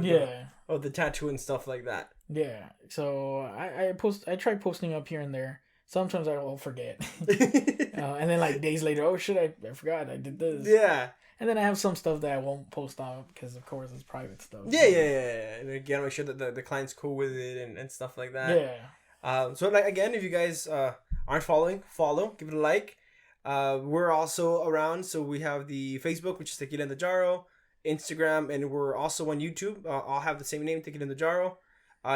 of the tattoo and stuff like that. Yeah. So I try posting up here and there. Sometimes I will forget. And then like days later, oh shit, I forgot I did this. Yeah. And then I have some stuff that I won't post on because of course it's private stuff. Yeah. And again, make sure that the client's cool with it and stuff like that. Yeah. So like again, if you guys aren't following, follow, give it a like. We're also around, so we have the Facebook, which is Tequila in the Jarro, Instagram, and we're also on YouTube. All have the same name, Tequila in the Jarro.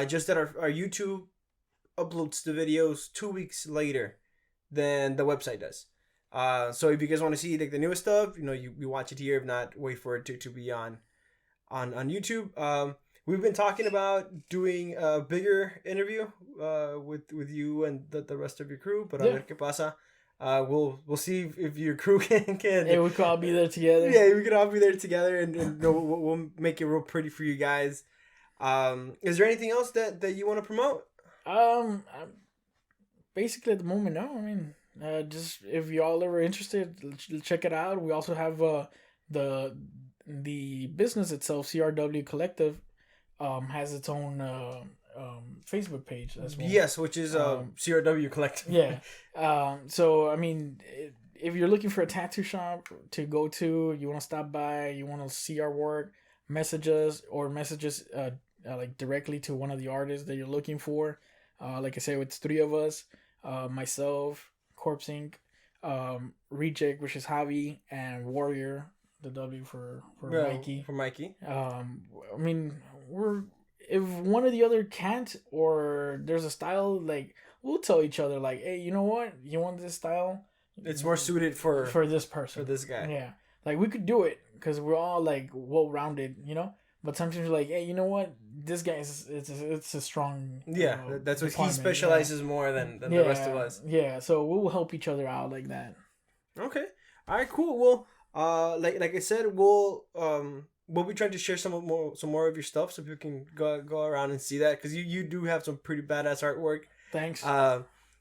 Just that our YouTube uploads the videos 2 weeks later than the website does. So if you guys want to see like the newest stuff, you watch it here. If not, wait for it to be on YouTube. We've been talking about doing a bigger interview with you and the rest of your crew, but a ver qué pasa. We'll see if your crew can. Hey, we could all be there together. Yeah, we could all be there together, and we'll make it real pretty for you guys. Is there anything else that you want to promote? Basically at the moment, no. I mean, just if y'all ever interested, check it out. We also have the business itself, CRW Collective, has its own Facebook page as well. Yes, which is CRW Collective. Yeah. So I mean, if you're looking for a tattoo shop to go to, you want to stop by, you want to see our work, message us like directly to one of the artists that you're looking for. Like I said, it's 3 of us, myself, CorpseInk, Reject, which is Javi, and Warrior, the W for Mikey. For Mikey. I mean, if one or the other can't, or there's a style, like, we'll tell each other, like, hey, you know what? You want this style? It's more suited for this person. For this guy. Yeah. Like, we could do it because we're all, like, well-rounded, But sometimes you're like, hey, you know what? This guy it's a strong. Yeah, that's what he specializes more than the rest of us. Yeah, so we'll help each other out like that. Okay. All right. Cool. Well, like I said, we'll be trying to share some more of your stuff so people can go around and see that, because you do have some pretty badass artwork. Thanks.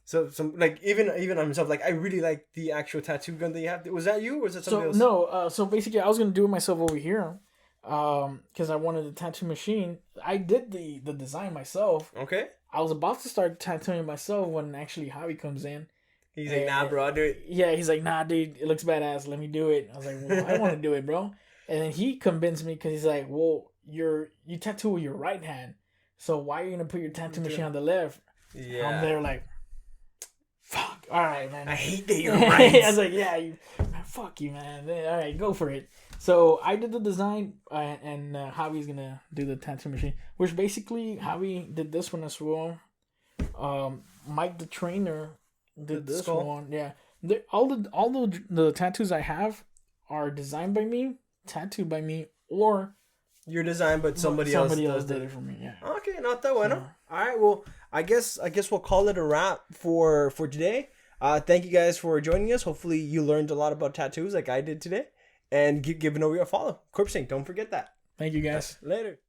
So some, like, even on myself, like, I really like the actual tattoo gun that you have. Was that you, or was that somebody else? No. So basically, I was gonna do it myself over here. Because I wanted a tattoo machine. I did the design myself. Okay. I was about to start tattooing myself when actually Javi comes in. He's like, nah, bro, I'll do it. Yeah, he's like, nah, dude, it looks badass. Let me do it. I was like, well, I want to do it, bro. And then he convinced me because he's like, well, you tattoo with your right hand, so why are you gonna put your tattoo machine on the left? Yeah. I'm there like, fuck. All right, man. I hate that you're right. I was like, yeah, fuck you, man. All right, go for it. So I did the design, and Javi's gonna do the tattoo machine, which basically Javi did this one as well. Mike the trainer did this one. Yeah, all the tattoos I have are designed by me, tattooed by me, or your design, but somebody else did it for me. Yeah. Okay, not that bueno. All right, well, I guess we'll call it a wrap for today. Thank you guys for joining us. Hopefully you learned a lot about tattoos like I did today. And give Noe a follow. CorpseInk, don't forget that. Thank you, guys. Later.